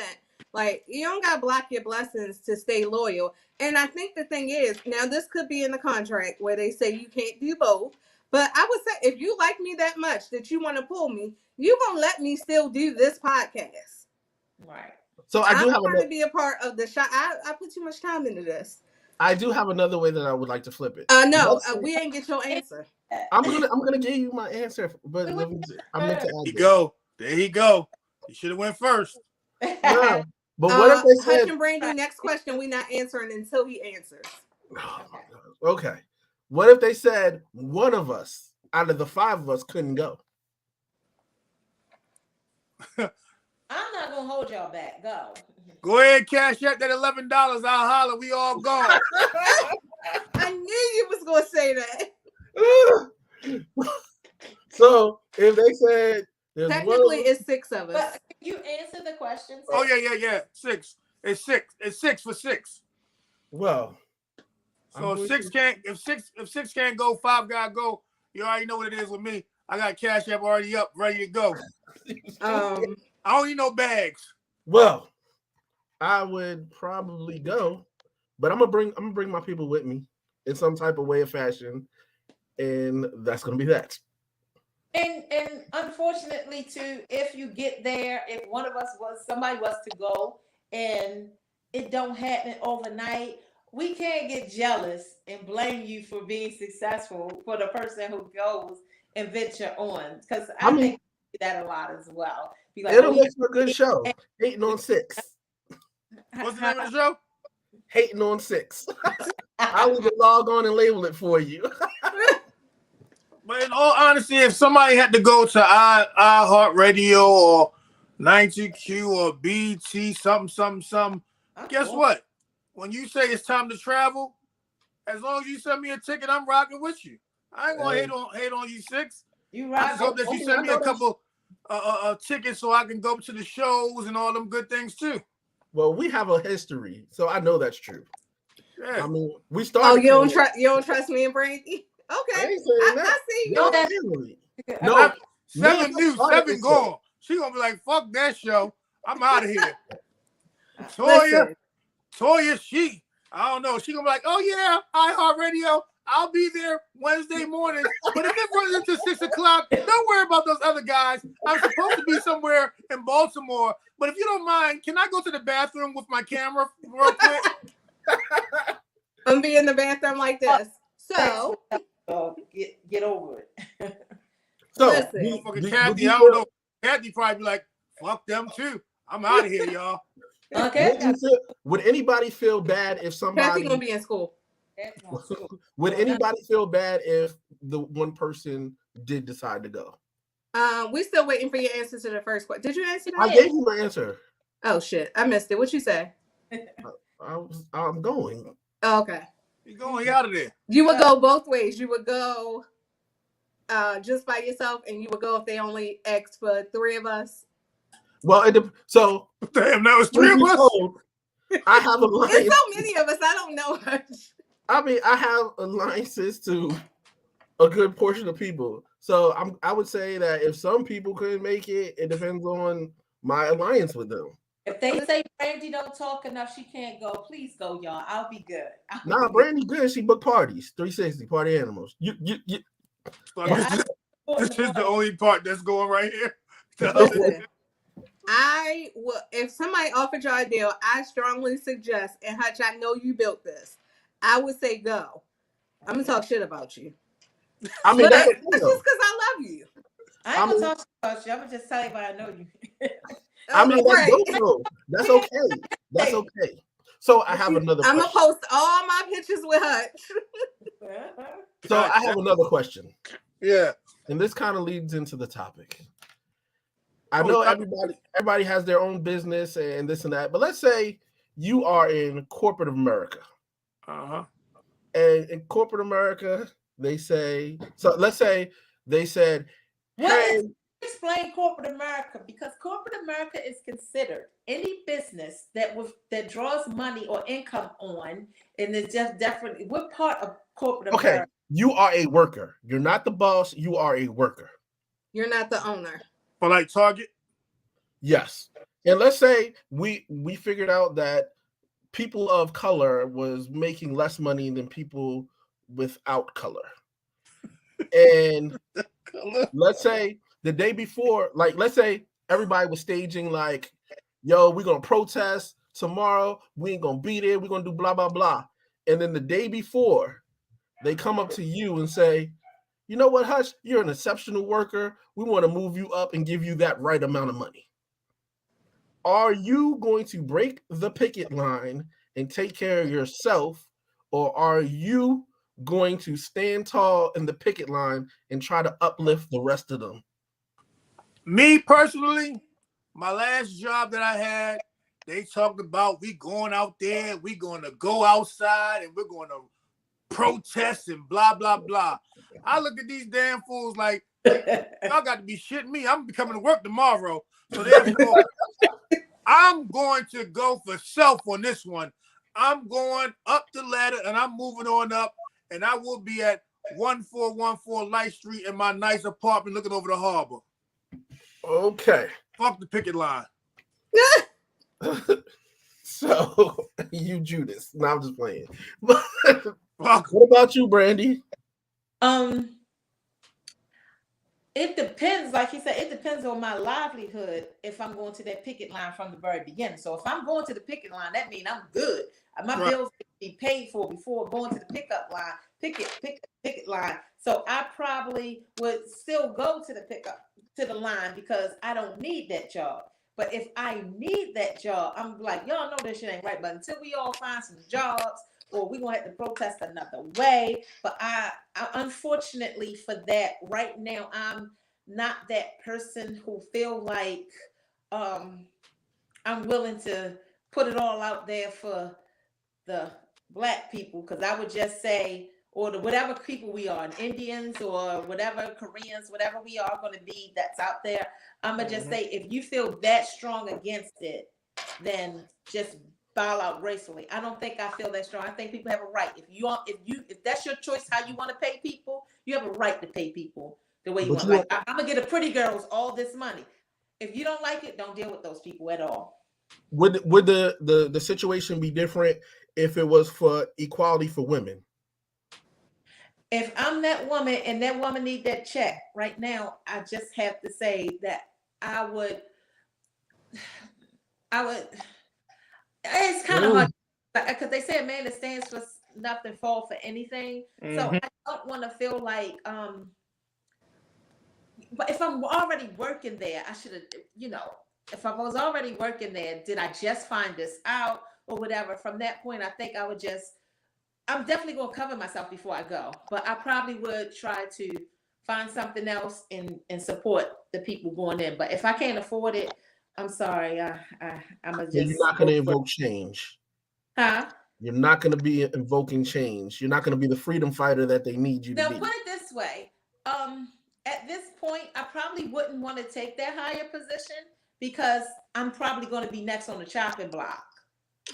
Like, you don't got to block your blessings to stay loyal. And I think the thing is, now this could be in the contract where they say you can't do both. But I would say, if you like me that much that you want to pull me, you're going to let me still do this podcast. Right. So I do have to be a part of the shot. I put too much time into this. I do have another way that I would like to flip it. No, we ain't get your answer. I'm gonna give you my answer, but I meant to add There he go. You should have went first. Yeah. But what if they said, Hutch and Brandy, next question we not answering until he answers. Okay. What if they said one of us out of the 5 of us couldn't go? I'm not gonna hold y'all back. Go ahead, cash out that $11. I'll holler. We all gone. I knew you was gonna say that. So if they said there's technically it's 6 of us. But you answer the question. Oh yeah. 6. It's 6. It's 6 for 6. Well, so if 6 can't go, 5 gotta go. You already know what it is with me. I got Cash App already up, ready to go. I don't need no bags. Well, I would probably go, but I'm gonna bring my people with me in some type of way or fashion, and that's gonna be that. And unfortunately, too, if you get there, if somebody was to go and it don't happen overnight, we can't get jealous and blame you for being successful for the person who goes and venture on. Because I think that a lot as well. Be like, it'll make for a good show. Hating on 6. What's the name of the show? Hating on 6. I'll even log on and label it for you. But in all honesty, if somebody had to go to iHeartRadio or 90Q or BT something, guess what? When you say it's time to travel, as long as you send me a ticket, I'm rocking with you. I ain't gonna hate on you 6. You I just hope that you send me a couple tickets so I can go to the shows and all them good things too. Well, we have a history, so I know that's true. Yeah. I mean, we started. Oh, you don't trust me and Brandy? Okay, I see you. No, 7 new, 7 gone. She gonna be like, "Fuck that show. I'm out of here." Toya, I don't know. She gonna be like, "Oh yeah, iHeartRadio. I'll be there Wednesday morning." But if it runs into 6 o'clock, don't worry about those other guys. I'm supposed to be somewhere in Baltimore. But if you don't mind, can I go to the bathroom with my camera real quick? I'm gonna be in the bathroom like this. So get over it. So listen, Kathy, I don't know. Kathy probably be like, "Fuck them too. I'm out of here, y'all." Okay. Would anybody feel bad if somebody? Kathy gonna be in school. Would anybody feel bad if the one person did decide to go? We still waiting for your answer to the first question. Did you answer that? I gave you my answer. Oh shit, I missed it. What you say? I'm going. Oh, okay. You going out of there? You would go both ways. You would go just by yourself, and you would go if they only asked for 3 of us. Well, so damn, that was 3 of us. I have alliance. There's so many of us. I don't know much. I mean, I have alliances to a good portion of people. So I would say that if some people couldn't make it, it depends on my alliance with them. If they say Brandy don't talk enough, she can't go. Please go, y'all. I'll be good. Brandy good. She booked parties. 360 party animals. This is the only part that's going right here. Listen, I will. If somebody offered y'all a deal, I strongly suggest, and Hutch, I know you built this. I would say go. I'm gonna talk shit about you. I mean, But that's that's okay, just though. because I love you. I ain't I gonna mean, talk about you. I'm gonna just tell you, but I know you. I mean that's Right. dope though. That's okay. That's Hey. okay. So I have another I'm gonna question. post all my pictures with Hutch. So God I have damn. another question, Yeah. and this kind of leads into the topic. I Oh, know everybody has their own business and this and that, but let's say you are in corporate America, uh-huh. and in corporate America, they say so. Let's say they said, What "Hey, is explain corporate America? Because corporate America is considered any business that draws money or income on, and it's just definitely what part of corporate okay, America? you are a worker. You're not the boss. You are a worker." You're not the owner. For like Target. Yes. And let's say we figured out that people of color was making less money than people without color. And let's say the day before, like let's say everybody was staging like, yo, we're gonna protest tomorrow, we ain't gonna be there, we're gonna do blah blah blah. And then the day before, they come up to you and say, you know what, Hush, you're an exceptional worker. We want to move you up and give you that right amount of money. Are you going to break the picket line and take care of yourself, or are you going to stand tall in the picket line and try to uplift the rest of them? Me personally, my last job that I had, they talked about we going out there, we going to go outside, and we're going to protest and blah blah blah. I look at these damn fools like y'all got to be shitting me. I'm coming to work tomorrow, so therefore I'm going to go for self on this one. I'm going up the ladder and I'm moving on up, and I will be at 1414 Light Street in my nice apartment looking over the harbor. Okay. Fuck the picket line. So you Judas. No, I'm just playing. Fuck. What about you, Brandy? It depends, like he said, it depends on my livelihood if I'm going to that picket line from the very beginning. So if I'm going to the picket line, that means I'm good. My Right. bills can be paid for before going to the pickup line, picket line. So I probably would still go to the line because I don't need that job. But if I need that job, I'm like, y'all know this shit ain't right. But until we all find some jobs, or we gonna have to protest another way. But I unfortunately for that, right now, I'm not that person who feel like I'm willing to put it all out there for the Black people, because I would just say, or the whatever people we are, Indians or whatever, Koreans, whatever we are going to be that's out there. I'm gonna just say, if you feel that strong against it, then just bow out gracefully. I don't think I feel that strong. I think people have a right. If that's your choice, how you want to pay people, you have a right to pay people the way you want. Like I'm gonna get a pretty girls all this money. If you don't like it, don't deal with those people at all. Would the situation be different if it was for equality for women? If I'm that woman and that woman need that check right now, I just have to say that I would. It's kind of hard because they say a man that stands for nothing fall for anything. So I don't want to feel like but if I'm already working there, I should have, if I was already working there, did I just find this out or whatever? From that point, I think I'm definitely going to cover myself before I go, but I probably would try to find something else and support the people going in. But if I can't afford it, I'm sorry. I'm going to just. You're not going to invoke change. Huh? You're not going to be invoking change. You're not going to be the freedom fighter that they need you to be. Now, put it this way. At this point, I probably wouldn't want to take that higher position because I'm probably going to be next on the chopping block.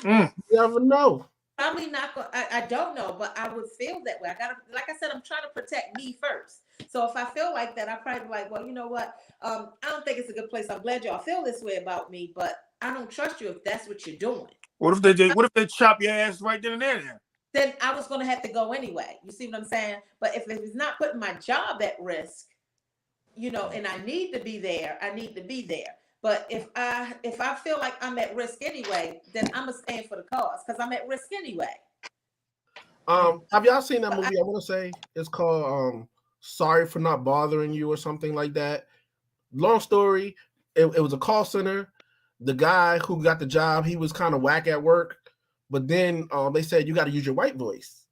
You never know. Probably not. I don't know, but I would feel that way. Like I said, I'm trying to protect me first. So if I feel like that, I probably be like, well, you know what? I don't think it's a good place. I'm glad y'all feel this way about me, but I don't trust you if that's what you're doing. What if they chop your ass right then and there? Then I was going to have to go anyway. You see what I'm saying? But if it's not putting my job at risk, and I need to be there, I need to be there. But if I feel like I'm at risk anyway, then I'm gonna stand for the cause because I'm at risk anyway. Have y'all seen that movie? I want to say it's called Sorry for Not Bothering You or something like that. Long story, it was a call center. The guy who got the job, he was kind of whack at work, but then they said you got to use your white voice,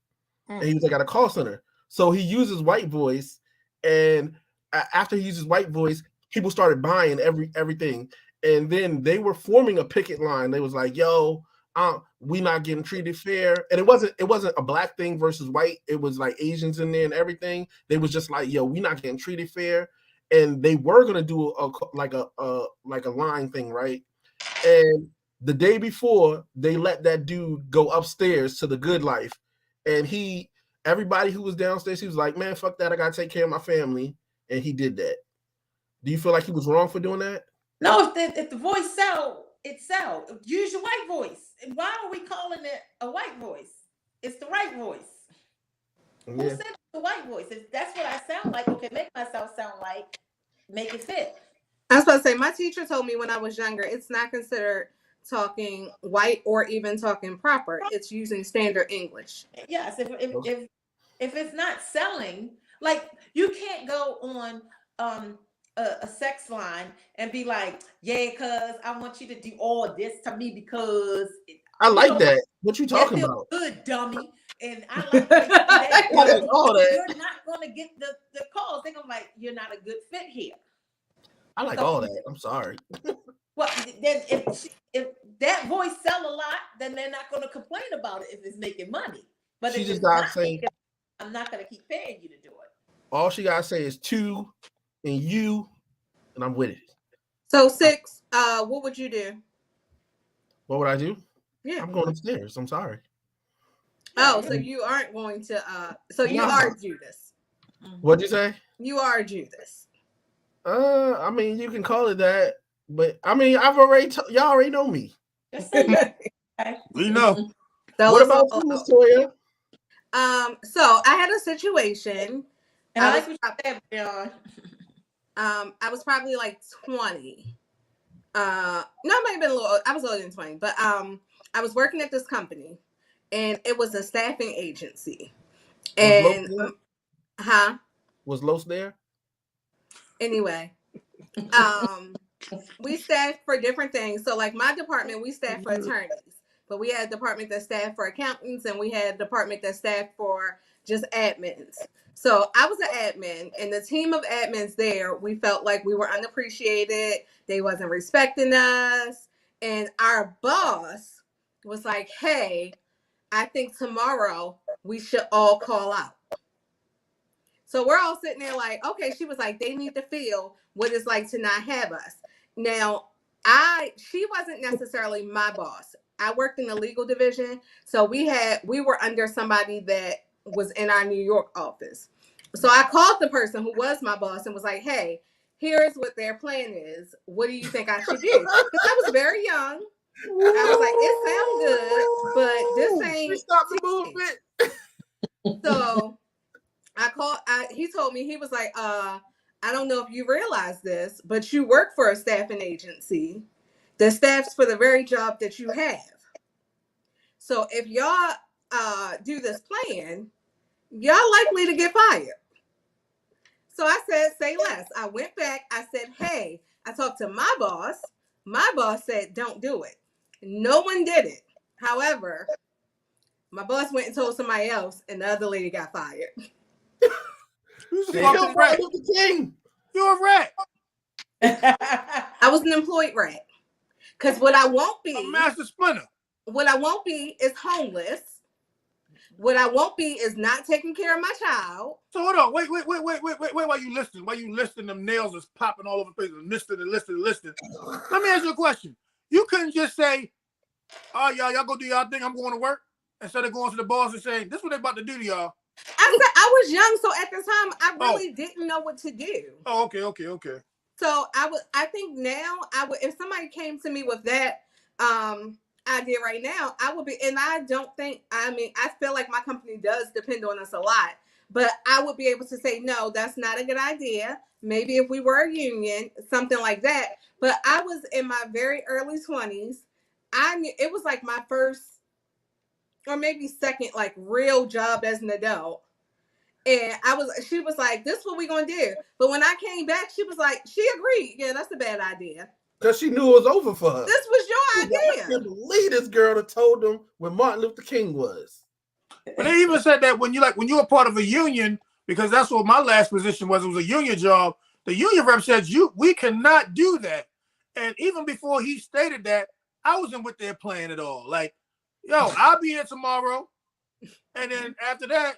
and he was like at a call center, so he uses white voice, and after he uses white voice, people started buying everything, and then they were forming a picket line. They was like, "Yo, we not getting treated fair," and it wasn't a black thing versus white. It was like Asians in there and everything. They was just like, "Yo, we not getting treated fair." And they were gonna do a line thing, right? And the day before, they let that dude go upstairs to the good life, and everybody who was downstairs, he was like, "Man, fuck that! I gotta take care of my family," and he did that. Do you feel like he was wrong for doing that? No, if the voice sell, it sell. Use your white voice. And why are we calling it a white voice? It's the right voice. Yeah. Who said it's the white voice? If that's what I sound like, okay, make myself sound like, make it fit. I was supposed to say, my teacher told me when I was younger, it's not considered talking white or even talking proper. It's using standard English. Yes, if it's not selling, like you can't go on a sex line and be like, yeah, cuz I want you to do all this to me because I like that. What you talking about? Good, dummy. And I like that. All that. You're not gonna get the calls. They're gonna be like, you're not a good fit here. I like all that. I'm sorry. Well, then if that voice sell a lot, then they're not going to complain about it if it's making money. But she just gotta say, I'm not going to keep paying you to do it. All she gotta say is "to" and "you," and I'm with it. So 6, what would you do? What would I do? Yeah, I'm going upstairs. I'm sorry. Oh, so you aren't going to. So you are Judas. What'd you say? You are Judas. I mean, you can call it that, but I mean, I've already y'all already know me. We know. What about you, Miss Toya? So I had a situation. And I like what you said, Brian. I was probably like 20. No, I might have been a little. I was older than 20, but I was working at this company, and it was a staffing agency. And Was Los there? Anyway, we staffed for different things. So like my department, we staffed for attorneys, but we had a department that staffed for accountants, and we had a department that staffed for just admins. So I was an admin, and the team of admins there, we felt like we were unappreciated. They wasn't respecting us. And our boss was like, hey, I think tomorrow we should all call out. So we're all sitting there like, okay, she was like, they need to feel what it's like to not have us. Now, she wasn't necessarily my boss. I worked in the legal division. So we were under somebody that was in our New York office. So I called the person who was my boss and was like, hey, here's what their plan is. What do you think I should do? Because I was very young. I was like, it sounds good, but this ain't. Stop the movement. So I called. He told me, he was like, I don't know if you realize this, but you work for a staffing agency that staffs for the very job that you have. So if y'all do this plan, y'all likely to get fired. So I said, say less. I went back. I said, hey, I talked to my boss. My boss said, don't do it. No one did it. However, my boss went and told somebody else, and the other lady got fired. You're a rat. You're a rat. I was an employed rat. Because what I won't be, a master splinter. What I won't be is homeless. What I won't be is not taking care of my child. So hold on, wait, while you listening, them nails is popping all over the place, listening. Let me ask you a question. You couldn't just say, oh, y'all go do y'all thing, I'm going to work, instead of going to the boss and saying, this is what they about to do to y'all. I said I was young, so at the time I really didn't know what to do. Oh, okay. So I think now if somebody came to me with that idea right now, I would be, and I feel like my company does depend on us a lot, but I would be able to say, no, that's not a good idea. Maybe if we were a union, something like that. But I was in my very early 20s. It was like my first or maybe second, like real job as an adult. And she was like, this is what we gonna do. But when I came back, she was like, she agreed. Yeah, that's a bad idea. Because she knew it was over for her. This was your I idea. can't believe this girl that told them when Martin Luther King was. But they even said that when you're a part of a union, because that's what my last position was. It was a union job. The union rep said, we cannot do that. And even before he stated that, I wasn't with their plan at all. Like, yo, I'll be here tomorrow. And then after that,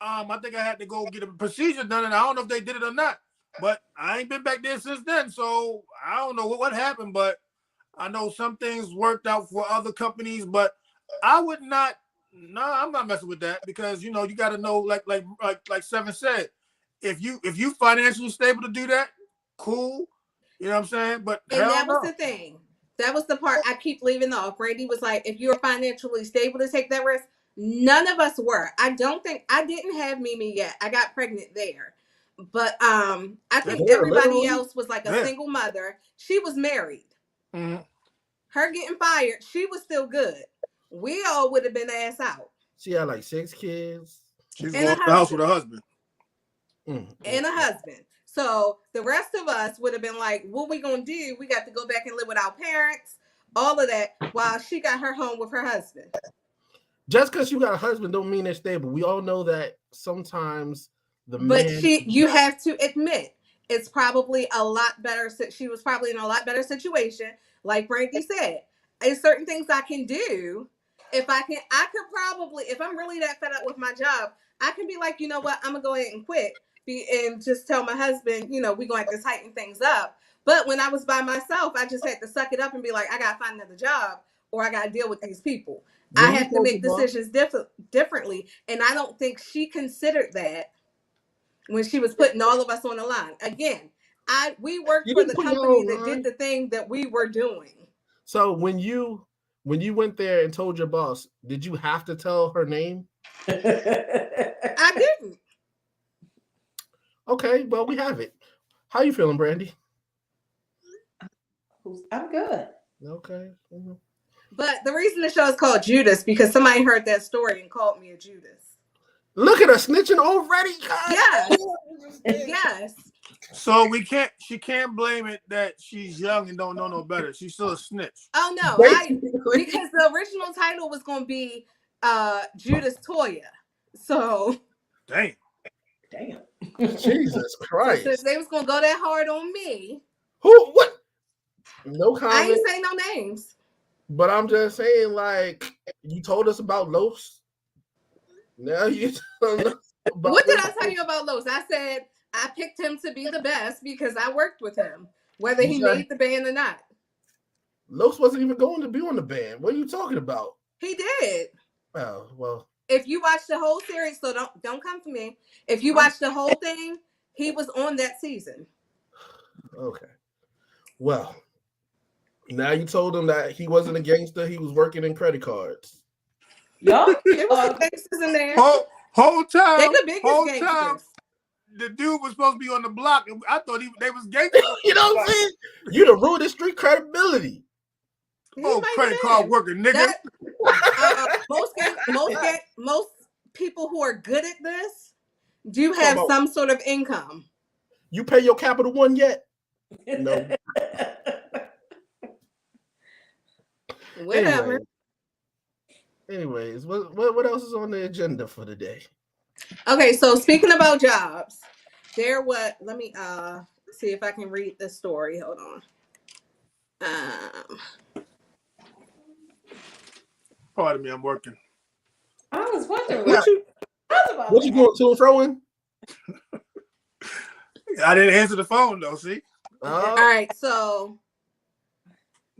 I think I had to go get a procedure done, and I don't know if they did it or not. But I ain't been back there since then, so I don't know what happened. But I know some things worked out for other companies, but I would not. No, I'm not messing with that because you got to know, like Seven said, if you financially stable to do that, cool. You know what I'm saying? But and that was the thing. That was the part I keep leaving off. Randy was like, if you're financially stable to take that risk, none of us were. I didn't have Mimi yet. I got pregnant there. But I think everybody else was like a single mother. She was married. Mm-hmm. Her getting fired, she was still good. We all would have been ass out. She had like 6 kids. She's going to the house with her husband. And a husband. So the rest of us would have been like, what we gonna do? We got to go back and live with our parents, all of that, while she got her home with her husband. Just because you got a husband don't mean they're stable. We all know that sometimes you have to admit it's probably a lot better. She was probably in a lot better situation. Like Frankie said, there's certain things I can do. I could probably, if I'm really that fed up with my job, I can be like, you know what, I'm gonna go ahead and quit. And just tell my husband, we're going to have to tighten things up. But when I was by myself, I just had to suck it up and be like, I got to find another job or I got to deal with these people. I have to make decisions differently. And I don't think she considered that when she was putting all of us on the line. Again, we worked for the company that did the thing that we were doing. So when you went there and told your boss, did you have to tell her name? I didn't. Okay, well, we have it. How you feeling, Brandy? I'm good. Okay. Mm-hmm. But the reason the show is called Judas because somebody heard that story and called me a Judas. Look at her snitching already. Yes. Yes. So she can't blame it that she's young and don't know no better. She's still a snitch. Oh no, because the original title was going to be Judas Toya. So Damn. Jesus Christ. So since they was going to go that hard on me. Who? What? No comment. I ain't saying no names. But I'm just saying, like, you told us about Los. Now you told us about What did I tell you about Los? I said I picked him to be the best because I worked with him, whether he made the band or not. Los wasn't even going to be on the band. What are you talking about? He did. Oh, well. If you watch the whole series, so don't come for me. If you watch the whole thing, he was on that season. Okay. Well, now you told him that he wasn't a gangster. He was working in credit cards. Yeah, there was some gangsters in there. Whole time. They the biggest gangsters. Time, the dude was supposed to be on the block, and I thought they was gangsters. You know what I'm saying? You done ruined his street credibility. Credit card worker, nigga. Most people who are good at this do have some sort of income. You pay your Capital One yet? No. Whatever. Anyways, what else is on the agenda for today? Okay, so speaking about jobs, let me see if I can read the story. Hold on. Pardon me, I'm working. I was wondering what you going to and fro in? I didn't answer the phone though. See. All right, so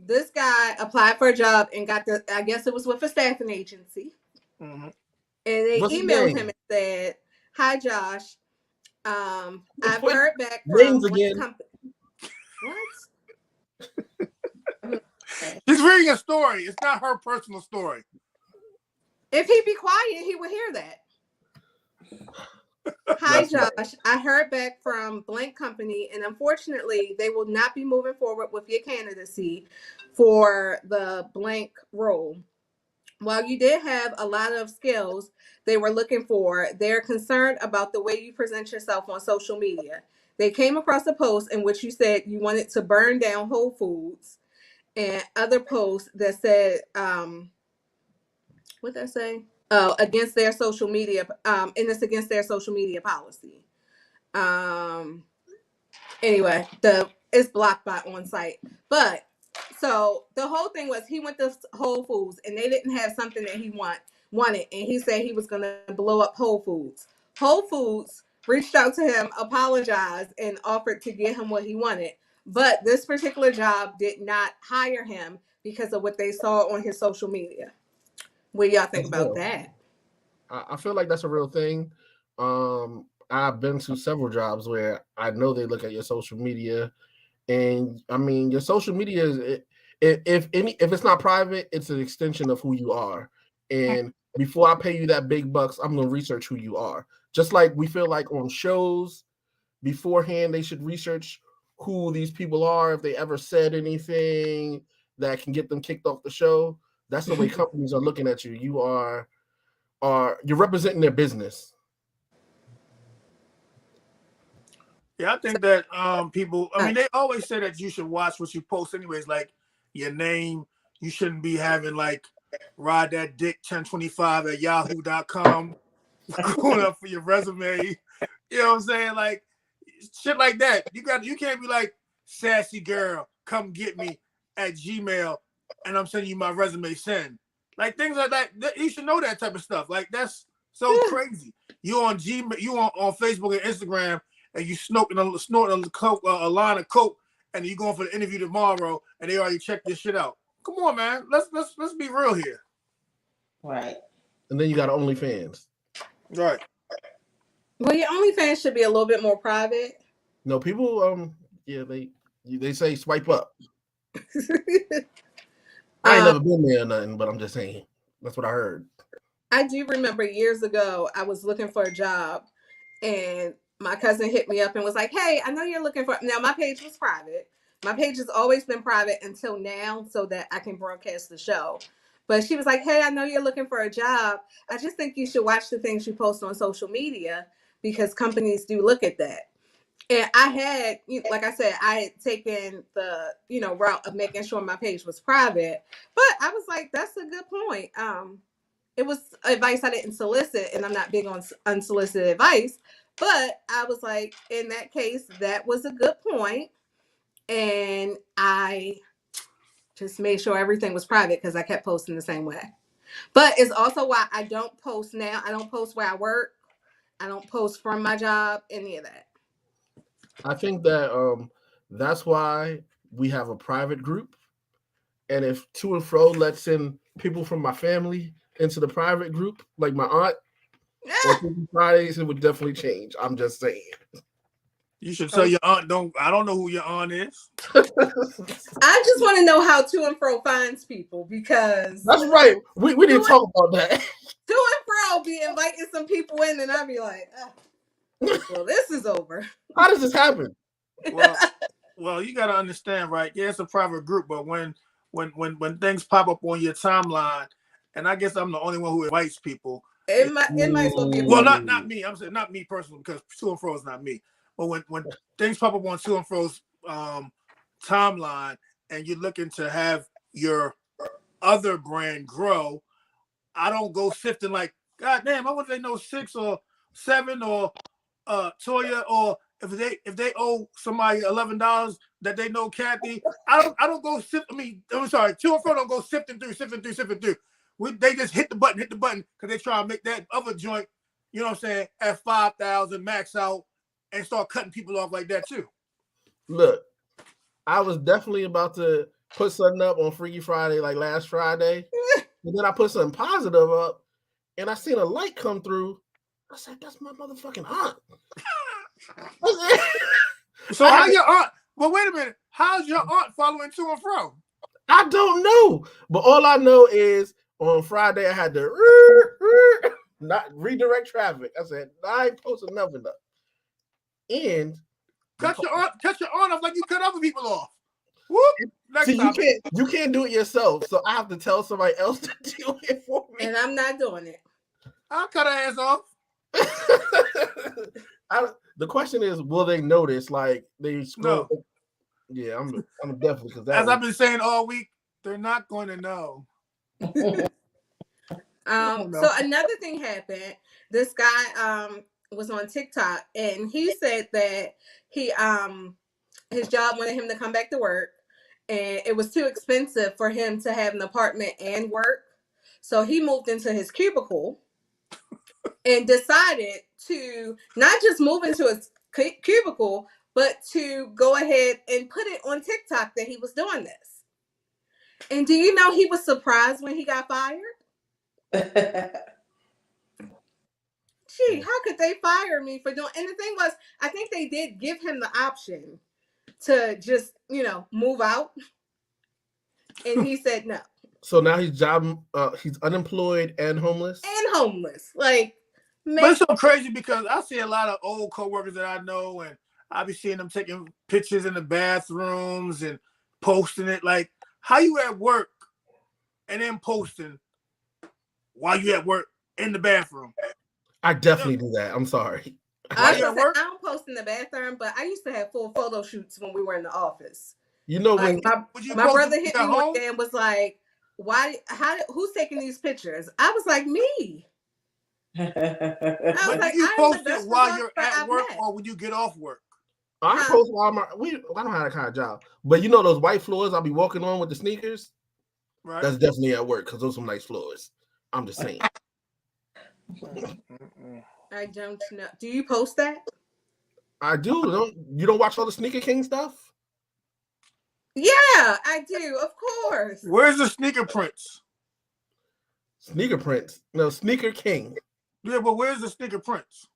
this guy applied for a job and got I guess it was with a staffing agency. Mm-hmm. And they emailed him and said, "Hi, Josh. I've heard back from the company." What? She's reading a story. It's not her personal story. If he'd be quiet, he would hear that. Hi, Josh. I heard back from blank company, and unfortunately, they will not be moving forward with your candidacy for the blank role. While you did have a lot of skills they were looking for, they're concerned about the way you present yourself on social media. They came across a post in which you said you wanted to burn down Whole Foods, and other posts that said, what did I say? Against their social media, and it's against their social media policy. Um, anyway, the it's blocked by on site. But so the whole thing was he went to Whole Foods and they didn't have something that he wanted, and he said he was gonna blow up Whole Foods. Whole Foods reached out to him, apologized, and offered to get him what he wanted. But this particular job did not hire him because of what they saw on his social media. What do y'all think That's about real. that? I feel like that's a real thing. I've been to several jobs where I know they look at your social media, and I mean your social media is if it's not private, it's an extension of who you are. And before I pay you that big bucks, I'm gonna research who you are. Just like we feel like on shows beforehand, they should research who these people are if they ever said anything that can get them kicked off the show. That's the way companies are looking at you. You're representing their business. Yeah, I think that people, I mean, they always say that you should watch what you post anyways, like your name. You shouldn't be having like ride that dick 1025 at yahoo.com going up for your resume. You know what I'm saying? Like shit like that. You can't be like sassy girl, come get me at Gmail and I'm sending you my resume send. Like things like that. You should know that type of stuff. Like that's so crazy. You on Gmail, you on Facebook and Instagram, and you snorting a coke, a line of coke, and you going for the interview tomorrow, and they already checked this shit out. Come on, man. Let's be real here. Right. And then you got OnlyFans. Right. Well, your OnlyFans should be a little bit more private. No, people yeah, they say swipe up. I ain't never been there or nothing, but I'm just saying. That's what I heard. I do remember years ago, I was looking for a job and my cousin hit me up and was like, hey, I know you're looking for, now my page was private. My page has always been private until now so that I can broadcast the show. But she was like, hey, I know you're looking for a job. I just think you should watch the things you post on social media because companies do look at that. And I had, like I said, I had taken the, route of making sure my page was private. But I was like, that's a good point. It was advice I didn't solicit, and I'm not big on unsolicited advice. But I was like, in that case, that was a good point. And I just made sure everything was private because I kept posting the same way. But it's also why I don't post now. I don't post where I work. I don't post from my job, any of that. I think that that's why we have a private group. And if To and Fro lets in people from my family into the private group, like my aunt, on Fridays, it would definitely change. I'm just saying. You should tell your aunt. I don't know who your aunt is. I just want to know how To and Fro finds people because that's right. We didn't talk about that. To and Fro be inviting some people in, and I'd be like, well, this is over. How does this happen? Well, you got to understand, right? Yeah, it's a private group, but when things pop up on your timeline, and I guess I'm the only one who invites people. It might as well be. Well, not me. I'm saying not me personally because To and Fro is not me. But when things pop up on To and Fro's timeline, and you're looking to have your other brand grow, I don't go sifting like, God damn, I want they know 6 or 7 or Toya, or if they owe somebody $11 that they know Kathy, I don't go sift. I'm sorry, To and Fro don't go sifting through. They just hit the button because they try to make that other joint, you know what I'm saying, at 5,000 max out and start cutting people off like that too. Look, I was definitely about to put something up on Freaky Friday like last Friday, and then I put something positive up, and I seen a light come through. I said, "That's my motherfucking aunt." So how your aunt? Well, wait a minute. How's your aunt following To and Fro? I don't know, but all I know is on Friday I had to not redirect traffic. I said, I ain't posting nothing up. And cut your aunt off like you cut other people off. Whoop. Next See, topic. you can't do it yourself, so I have to tell somebody else to do it for me. And I'm not doing it. I'll cut her ass off. The question is, will they notice? Like they scroll? No. Yeah, I'm definitely because As I've been saying all week, they're not going to know. So another thing happened. This guy was on TikTok and he said that he his job wanted him to come back to work and it was too expensive for him to have an apartment and work. So he moved into his cubicle and decided to not just move into his cubicle, but to go ahead and put it on TikTok that he was doing this. And do you know he was surprised when he got fired? Gee, how could they fire me for doing? And the thing was, I think they did give him the option to just, move out. And he said no. So now he's unemployed and homeless? And homeless. Like, man. But it's so crazy because I see a lot of old coworkers that I know, and I be seeing them taking pictures in the bathrooms and posting it. Like, how you at work and then posting while you at work in the bathroom? I definitely do that. I'm sorry. I don't post in the bathroom, but I used to have full photo shoots when we were in the office. You know, like when my brother hit me one day and was like, who's taking these pictures? I was like, me. But like, you post it while you're at work or when you get off work? I post while I don't have that kind of job. But you know those white floors I'll be walking on with the sneakers? Right. That's definitely at work because those are some nice floors. I'm just saying. I don't know. Do you post that? I do. You don't watch all the Sneaker King stuff? Yeah, I do. Of course. Where's the sneaker prints? Sneaker prints? No, Sneaker King. Yeah, but where's the sneaker prints?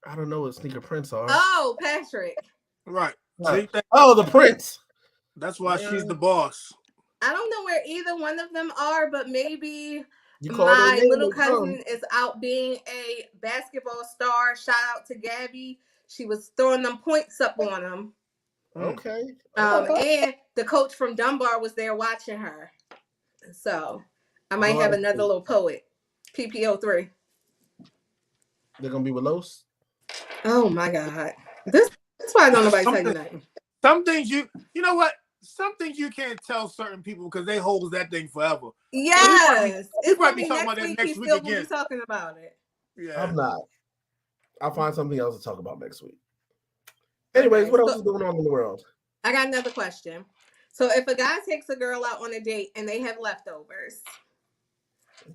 I don't know what sneaker prints are. Oh, Patrick. Right. The prints. That's why she's the boss. I don't know where either one of them are, but maybe my little cousin is out being a basketball star. Shout out to Gabby. She was throwing them points up on him. Okay. And the coach from Dunbar was there watching her. So I might have another little poet. PPO3. They're gonna be with Los? Oh my God. That's why don't nobody tell you nothing. Some things you know what? Some things you can't tell certain people because they hold that thing forever. Yes. So we might be talking about that next week again. We'll be talking about it. Yeah. I'm not. I'll find something else to talk about next week. Anyways, what else is going on in the world? I got another question. So if a guy takes a girl out on a date and they have leftovers,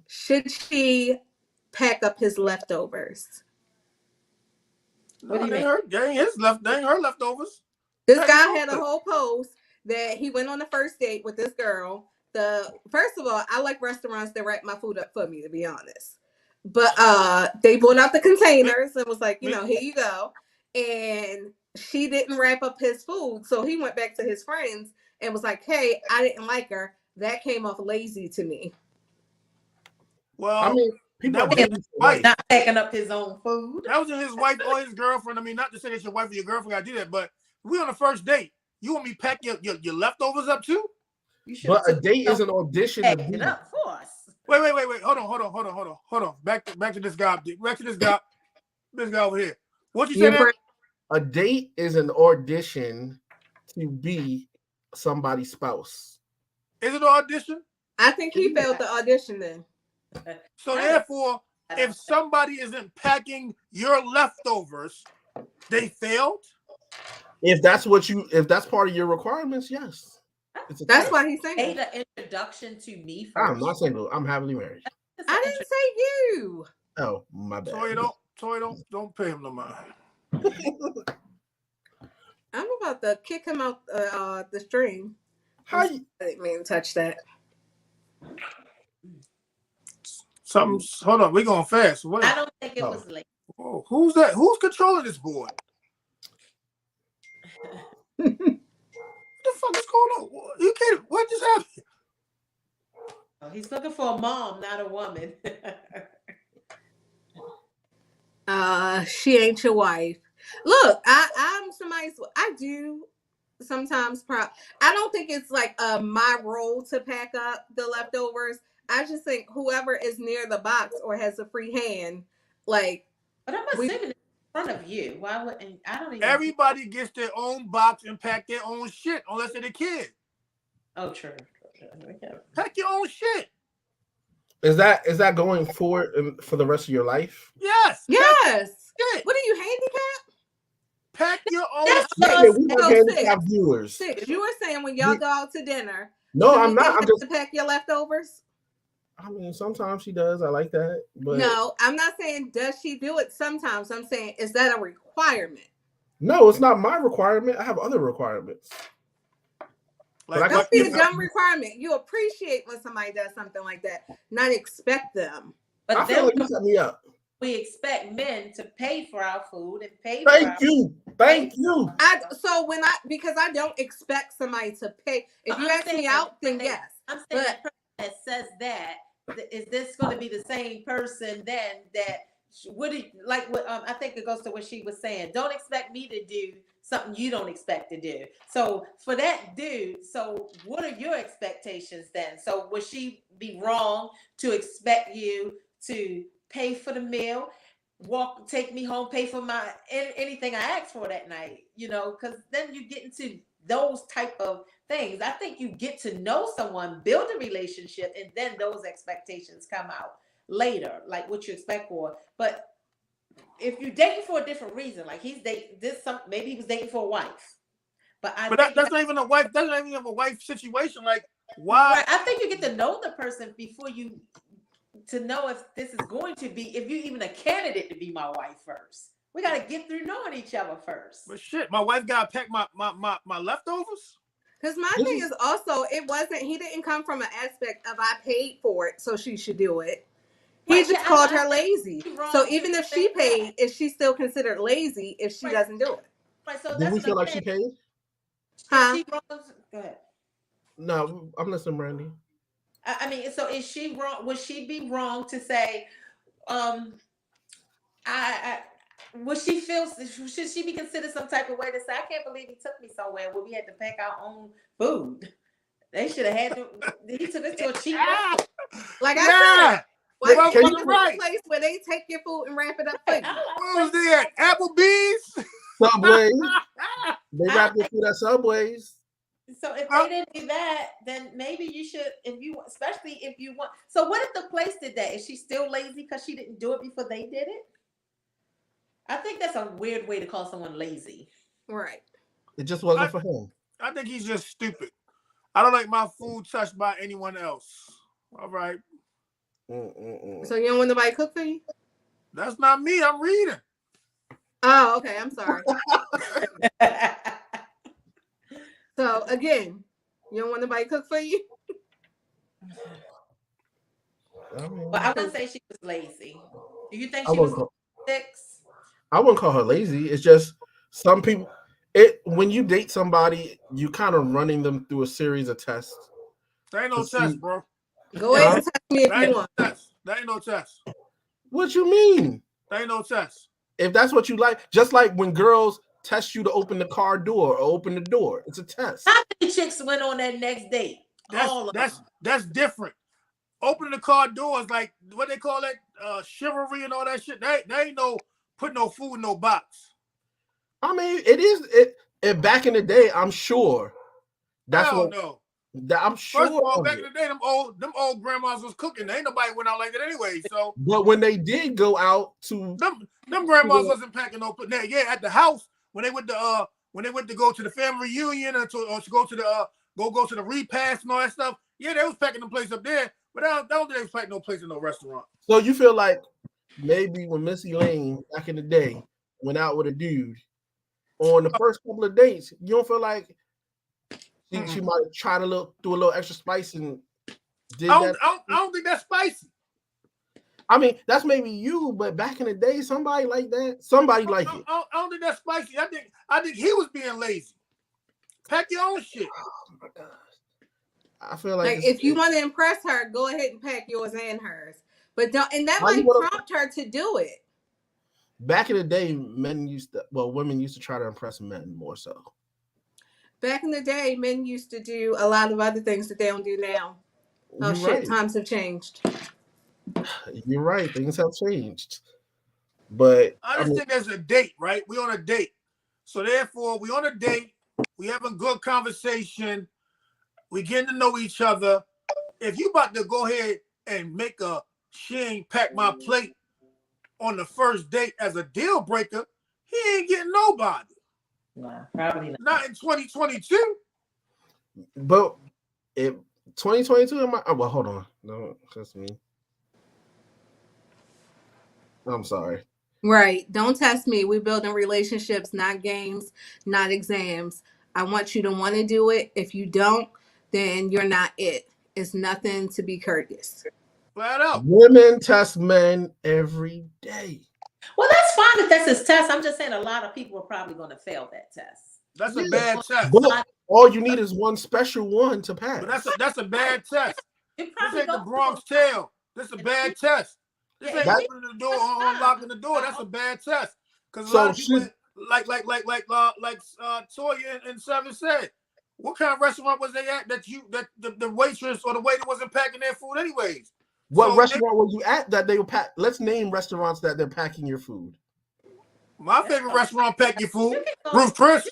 should she pack up his leftovers? What do you mean? That ain't her leftovers. This guy had a whole post that he went on the first date with this girl. First of all, I like restaurants that wrap my food up for me, to be honest. But they brought out the containers and was like, here you go. And she didn't wrap up his food. So he went back to his friends and was like, hey, I didn't like her. That came off lazy to me. Well, I mean, people not packing up his own food. That wasn't his wife or his girlfriend. I mean, not to say that your wife or your girlfriend gotta do that, but we on the first date. You want me to pack your leftovers up too? But a date is an audition to be. Up for us. Wait. Hold on. Back to this guy. This guy over here. What you say? A date is an audition to be somebody's spouse. Is it an audition? I think he failed the audition then. So therefore, if somebody isn't packing your leftovers, they failed? If that's part of your requirements, yes. That's why he's saying made an introduction to me first. I'm not single. I'm happily married. I didn't say you. Oh, my bad. Toy, don't pay him no mind. I'm about to kick him out the stream. I didn't mean to touch that. Hold on, we're going fast. I don't think it was late. Oh, who's that? Who's controlling this board? What the fuck is going on? You can't. What just happened? Oh, he's looking for a mom, not a woman. She ain't your wife. Look, I'm somebody's. I do sometimes I don't think it's like my role to pack up the leftovers. I just think whoever is near the box or has a free hand, like But I'm assuming it's in front of you. Why wouldn't I don't even Everybody gets their own box and pack their own shit, unless they're the kid. Oh, true. Pack your own shit. Is that going forward for the rest of your life? Yes. yes. Shit. What are you handicapped? Pack your own That's shit. Yeah, we So have handicapped viewers. Six. You were saying when y'all go out to dinner. No, do I'm you not. have I'm just. to pack your leftovers. I mean, sometimes she does. I like that, but No, I'm not saying does she do it sometimes. I'm saying is that a requirement? no, it's not my requirement. I have other requirements. Like, Don't be a dumb requirement. You appreciate when somebody does something like that, not expect them. But I feel then like you set me up. we expect men to pay for our food and pay Thank you. So because I don't expect somebody to pay. If you ask me out, then yes. I'm saying that person that says that, is this going to be the same person then that would it like what I think it goes to what she was saying. Don't expect me to do something you don't expect to do. So for that dude, so what are your expectations then? So would she be wrong to expect you to pay for the meal, take me home, pay for my anything I asked for that night? You know, because then you get into those type of things. I think you get to know someone, build a relationship, and then those expectations come out later, like what you expect for. But if you're dating for a different reason, like he's dating maybe he was dating for a wife. But that's not even a wife. That's not even a wife situation. Like, why? Right, I think you get to know the person before you to know if this is going to be, if you're even a candidate to be my wife first. We got to get through knowing each other first. But shit, my wife got to pack my leftovers. Because my thing is also, he didn't come from an aspect of I paid for it, so she should do it. He just called her lazy. So even if she paid, is she still considered lazy if she doesn't do it? Right, so Do we feel like she paid? Huh? Go ahead. No, I'm listening, Brandy. I mean, so is she wrong? Would she be wrong to say, would she feel, should she be considered some type of way to say, I can't believe he took me somewhere where we had to pack our own food. They should have had to, he took us to a cheap restaurant. Like I said, Well, can you right. Place where they take your food and wrap it up for you? What was there? Applebee's? Subways. They wrap your food at Subways. So if they didn't do that, then maybe you should, especially if you want. So what if the place did that? Is she still lazy because she didn't do it before they did it? I think that's a weird way to call someone lazy. Right. It just wasn't for him. I think he's just stupid. I don't like my food touched by anyone else. All right. So you don't want nobody to cook for you? That's not me. I'm reading. Oh, okay. I'm sorry. So again, you don't want nobody to cook for you? But I wouldn't say she was lazy. Do you think she was 6? I wouldn't call her lazy. It's just some people. When you date somebody, you kind of running them through a series of tests. That ain't no test, bro. Go ahead and test me if you want. That ain't no test. What you mean? That ain't no test. If that's what you like, just like when girls test you to open the car door or open the door, it's a test. How many chicks went on that next date? That's different. Opening the car door is like what they call it, chivalry and all that shit. They ain't no put no food in no box. I mean, it is. Back in the day, I'm sure. That's what. No. I'm sure. First of all, back in the day, them old grandmas was cooking. Ain't nobody went out like that anyway. So, but when they did go out to them grandmas wasn't packing no. Yeah, at the house when they went to go to the family reunion or to go to the repast and all that stuff. Yeah, they was packing the place up there, but I don't think they was packing no place in no restaurant. So you feel like maybe when Missy Lane back in the day went out with a dude on the first couple of dates, you don't feel like she might try to do a little extra spice and did that? I don't think that's spicy. I mean, that's maybe you, but back in the day, somebody like that, somebody like it. I don't think that's spicy. I think he was being lazy. Pack your own shit. Oh my gosh. I feel like if you want to impress her, go ahead and pack yours and hers. But don't, and that might prompt her to do it. Back in the day, women used to try to impress men more so. Back in the day, men used to do a lot of other things that they don't do now. Oh You're shit, right. times have changed. You're right. Things have changed. But I just think there's a date, right? We on a date. So therefore, we on a date. We having good conversation. We getting to know each other. If you about to go ahead and make a she ain't pack my plate on the first date as a deal breaker, he ain't getting nobody. Nah, probably not. Not in 2022. But it 2022 am I, well, hold on. No, that's me. I'm sorry. Right. Don't test me. We're building relationships, not games, not exams. I want you to want to do it. If you don't, then you're not it. It's nothing to be courteous. Flat out. Women test men every day. Well, that's fine if that's his test. I'm just saying a lot of people are probably going to fail that test. That's a bad test. But all you need is one special one to pass. But that's a bad test. You This probably ain't the go Bronx Tale. This is a bad test. This ain't That- opening the door or unlocking the door. That's a bad test. Because a So lot of people, should- like Toya and Seven said, what kind of restaurant was they at that the waitress or the waiter wasn't packing their food anyways? What So restaurant were you at that they were pack? Let's name restaurants that they're packing your food. My favorite restaurant pack your food, You can go- Ruth Chris.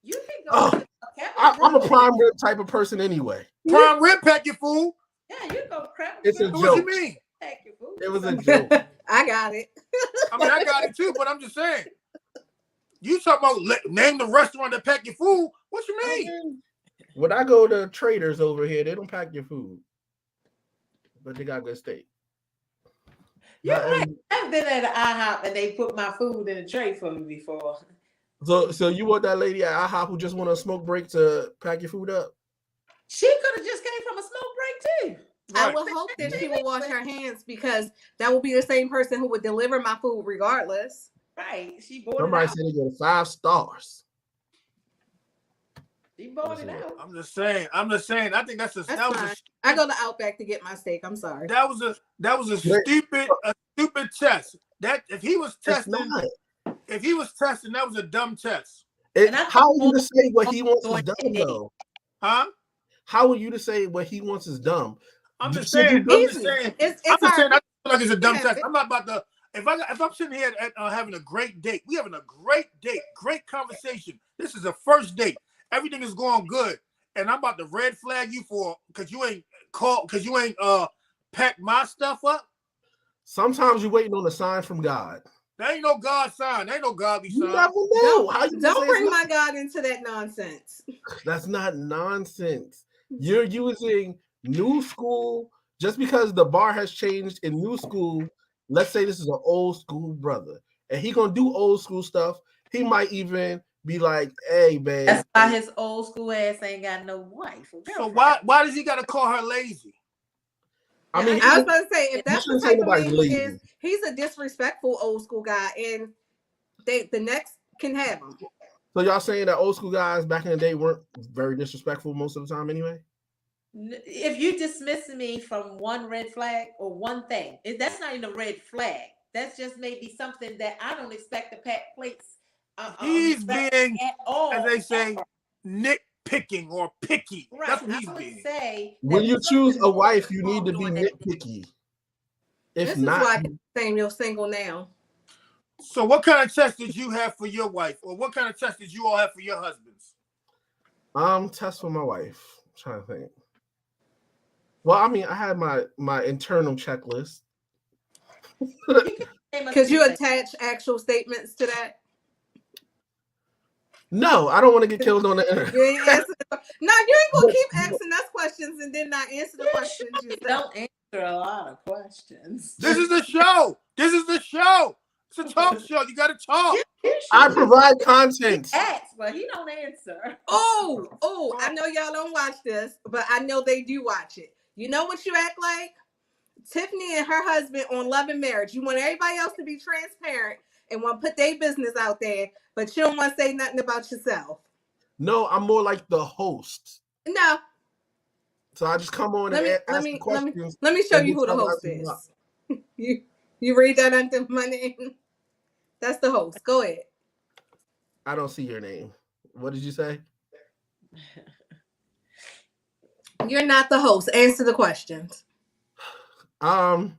You can go Oh, to a cabinet I'm a room. prime rib type of person anyway. Prime rib pack your food. Yeah, you go crap. It's a So what joke. you mean? Pack your food. It was a joke. I got it. I mean, I got it too, but I'm just saying. You talking about name the restaurant that pack your food? What you mean? When I go to traders over here, they don't pack your food, but they got good steak. You're Not right. every- I've been at an IHOP and they put my food in a tray for me before. So you want that lady at IHOP who just want a smoke break to pack your food up? She could have just came from a smoke break too. I Right. would hope that she will wash her hands because that will be the same person who would deliver my food regardless. Right. She bought Somebody it out. said they get 5 stars. She bought it out. I'm just saying. I think that's a That's that was fine. a I go to Outback to get my steak. I'm sorry. that was a stupid test. That if he was It's testing, not. that was a dumb test. And I How are you thought- to say what he wants is dumb though? Huh? How are you to say what he wants is dumb? I'm just Should you saying. do- I'm just Easy. saying. It's I'm just hard. saying. I feel like it's a dumb Yeah. test. I'm not about to. If I'm sitting here having a great date, we having a great date, great conversation. This is a first date. Everything is going good, and I'm about to red flag you because you ain't packed my stuff up. Sometimes you're waiting on a sign from God. There ain't no God sign. There ain't no godly You sign. never know. How you Don't say bring it's my not- God into that nonsense. That's not nonsense. You're using new school just because the bar has changed in new school. Let's say this is an old school brother, and he gonna do old school stuff. He might even be like, "Hey, babe." That's why his old school ass ain't got no wife. or So girlfriend. why does he got to call her lazy? I mean, I was about to say, if you that's the shouldn't say type of nobody's man he lazy. is, he's a disrespectful old school guy, and the next can have him. So y'all saying that old school guys back in the day weren't very disrespectful most of the time anyway? If you dismiss me from one red flag or one thing, that's not even a red flag. That's just maybe something that I don't expect to pack plates. He's being, at all. as they say, nitpicking or picky. Right. That's what I he's would being. say When that you choose something a more wife, you need to be doing that. nitpicky. This If is not, why Samuel's single now. So what kind of test did you have for your wife, or what kind of test did you all have for your husbands? test for my wife. I'm trying to think. Well, I mean, I had my internal checklist. Could you attach actual statements to that? No, I don't want to get killed on the internet. You ain't answer no, you ain't gonna keep asking us questions and then not answer the questions you said. Don't answer a lot of questions. This is the show. This is the show. It's a talk show. You got to talk. I provide content. He asks, but he don't answer. Oh, I know y'all don't watch this, but I know they do watch it. You know what you act like? Tiffany and her husband on Love and Marriage. You want everybody else to be transparent and want to put their business out there, but you don't want to say nothing about yourself. No, I'm more like the host. No. So I just come on Let and me ask the questions. let me show and you you who the tell host us is. what. You read that under my name? That's the host. Go ahead. I don't see your name. What did you say? You're not the host. Answer the questions. I'm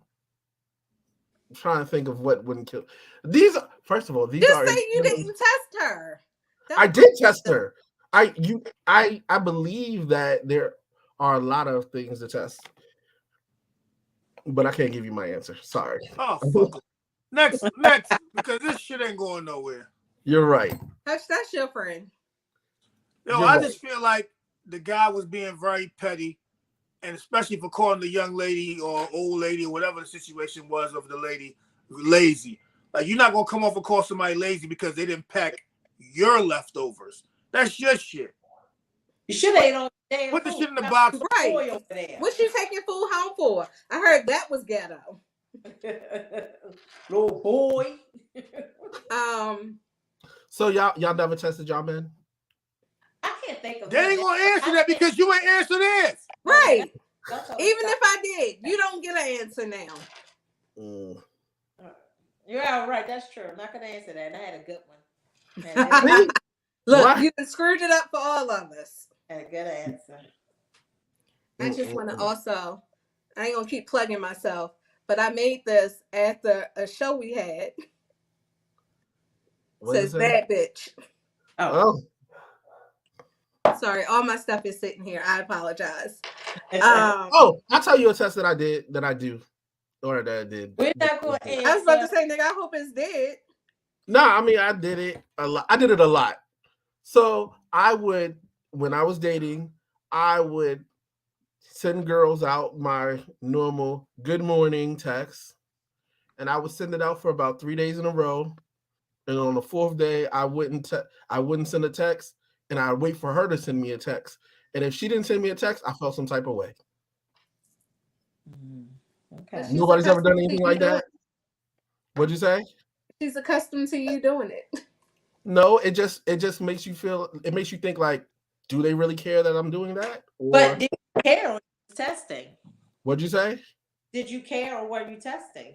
trying to think of what wouldn't kill. These are, first of all, these Just are. say you didn't test her. I did test her. I believe that there are a lot of things to test, but I can't give you my answer. Sorry. Oh, fuck. Next, because this shit ain't going nowhere. You're right. That's your friend. Yo, You're I right. just feel like the guy was being very petty, and especially for calling the young lady or old lady or whatever the situation was of the lady lazy. Like, you're not gonna come off and call somebody lazy because they didn't pack your leftovers. That's your shit. You should have ate all the damn Put the food. shit in the box. Right. Boy over there. What you taking food home for? I heard that was ghetto. Little boy. So y'all never tested y'all man? I can't think of. They ain't gonna answer that because you ain't answer this. Right. Even if I did, you don't get an answer now. You're all right. That's true. I'm not gonna answer that. And I had a good one. Look, What? you screwed it up for all of us. Had a good answer. I just want to also, I ain't gonna keep plugging myself, but I made this after a show we had. What Says is it? bad bitch. Oh. Sorry, all my stuff is sitting here. I apologize. I'll tell you a test that I did, that I do, or that I did. We're not going to answer. I was about to say, nigga, I hope it's dead. No, I mean, I did it a lot. I did it a lot. So I would, when I was dating, I would send girls out my normal good morning text, and I would send it out for about 3 days in a row. And on the fourth day, I wouldn't send a text, and I'd wait for her to send me a text. And if she didn't send me a text, I felt some type of way. Okay. Nobody's ever done anything like that. What'd you say? She's accustomed to you doing it. No, it just makes you feel. It makes you think like, do they really care that I'm doing that? Or, But did you care or were you testing? What'd you say? Did you care or were you testing?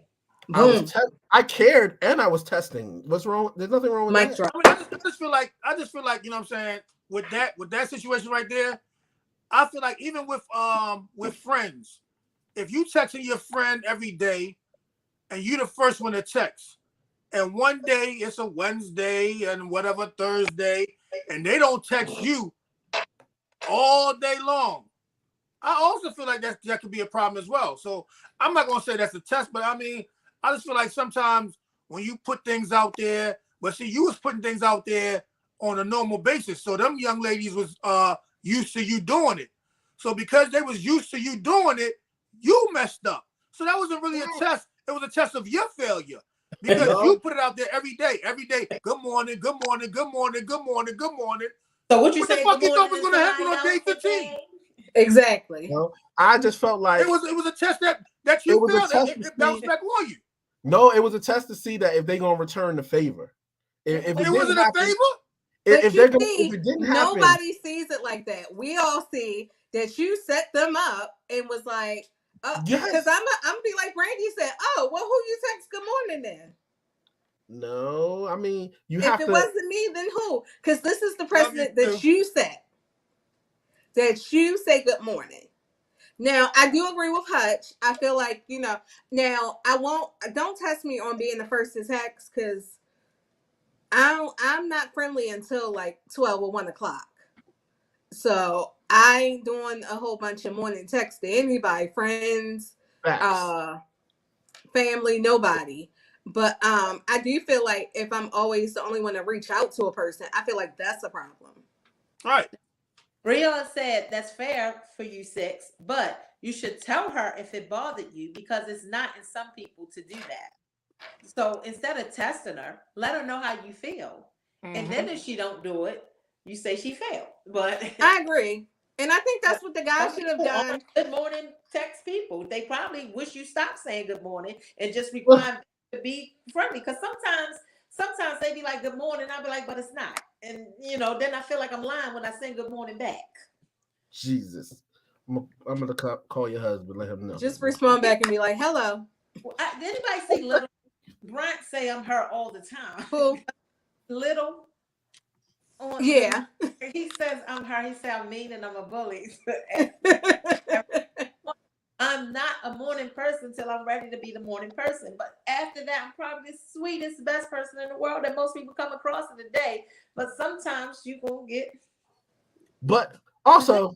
I cared and I was testing. What's wrong? There's nothing wrong with Mic that. drop. I mean, I just feel like, you know what I'm saying, with that situation right there, I feel like even with friends, if you texting your friend every day and you the first one to text, and one day it's a Wednesday and whatever Thursday, and they don't text you all day long, I also feel like that could be a problem as well. So I'm not gonna say that's a test, but I mean, I just feel like sometimes when you put things out there, but see, you was putting things out there on a normal basis. So them young ladies was used to you doing it. So because they was used to you doing it, you messed up. So that wasn't really a test. It was a test of your failure. Because you put it out there every day. Good morning, good morning, good morning, good morning, good morning. So what you What the say? fuck you thought was gonna happen on day 15? Exactly. No, I just felt like it was a test that you failed. It bounced back on you. No, it was a test to see that if they're gonna return the favor. If it wasn't a favor. If it didn't happen, nobody sees it like that. We all see that you set them up and was like, because I'm be like Brandy said, oh, well, who you text good morning then? No, I mean, if it wasn't me, then who? Because this is the precedent that you set. That you say good morning. Now, I do agree with Hutch. I feel like, now don't test me on being the first to text because I'm not friendly until like 12 or 1 o'clock. So I ain't doing a whole bunch of morning texts to anybody, friends, family, nobody. But I do feel like if I'm always the only one to reach out to a person, I feel like that's a problem. Right. Breon said that's fair for you, Six, but you should tell her if it bothered you because it's not in some people to do that. So instead of testing her, let her know how you feel. And then if she don't do it, you say she failed. But I agree. And I think that's what the guy should have done. Good morning text people. They probably wish you stopped saying good morning and just require to be friendly. Because sometimes they be like good morning. I'll be like, but it's not. And then I feel like I'm lying when I say good morning back. Jesus. I'm gonna call your husband, let him know. Just respond back and be like, hello. Well, did anybody see Little? Brent say I'm her all the time. Who? Little. Yeah. He says I'm her. He said I'm mean and I'm a bully. I'm not a morning person till I'm ready to be the morning person. But after that, I'm probably the sweetest, best person in the world that most people come across in a day. But sometimes you gonna get. But also,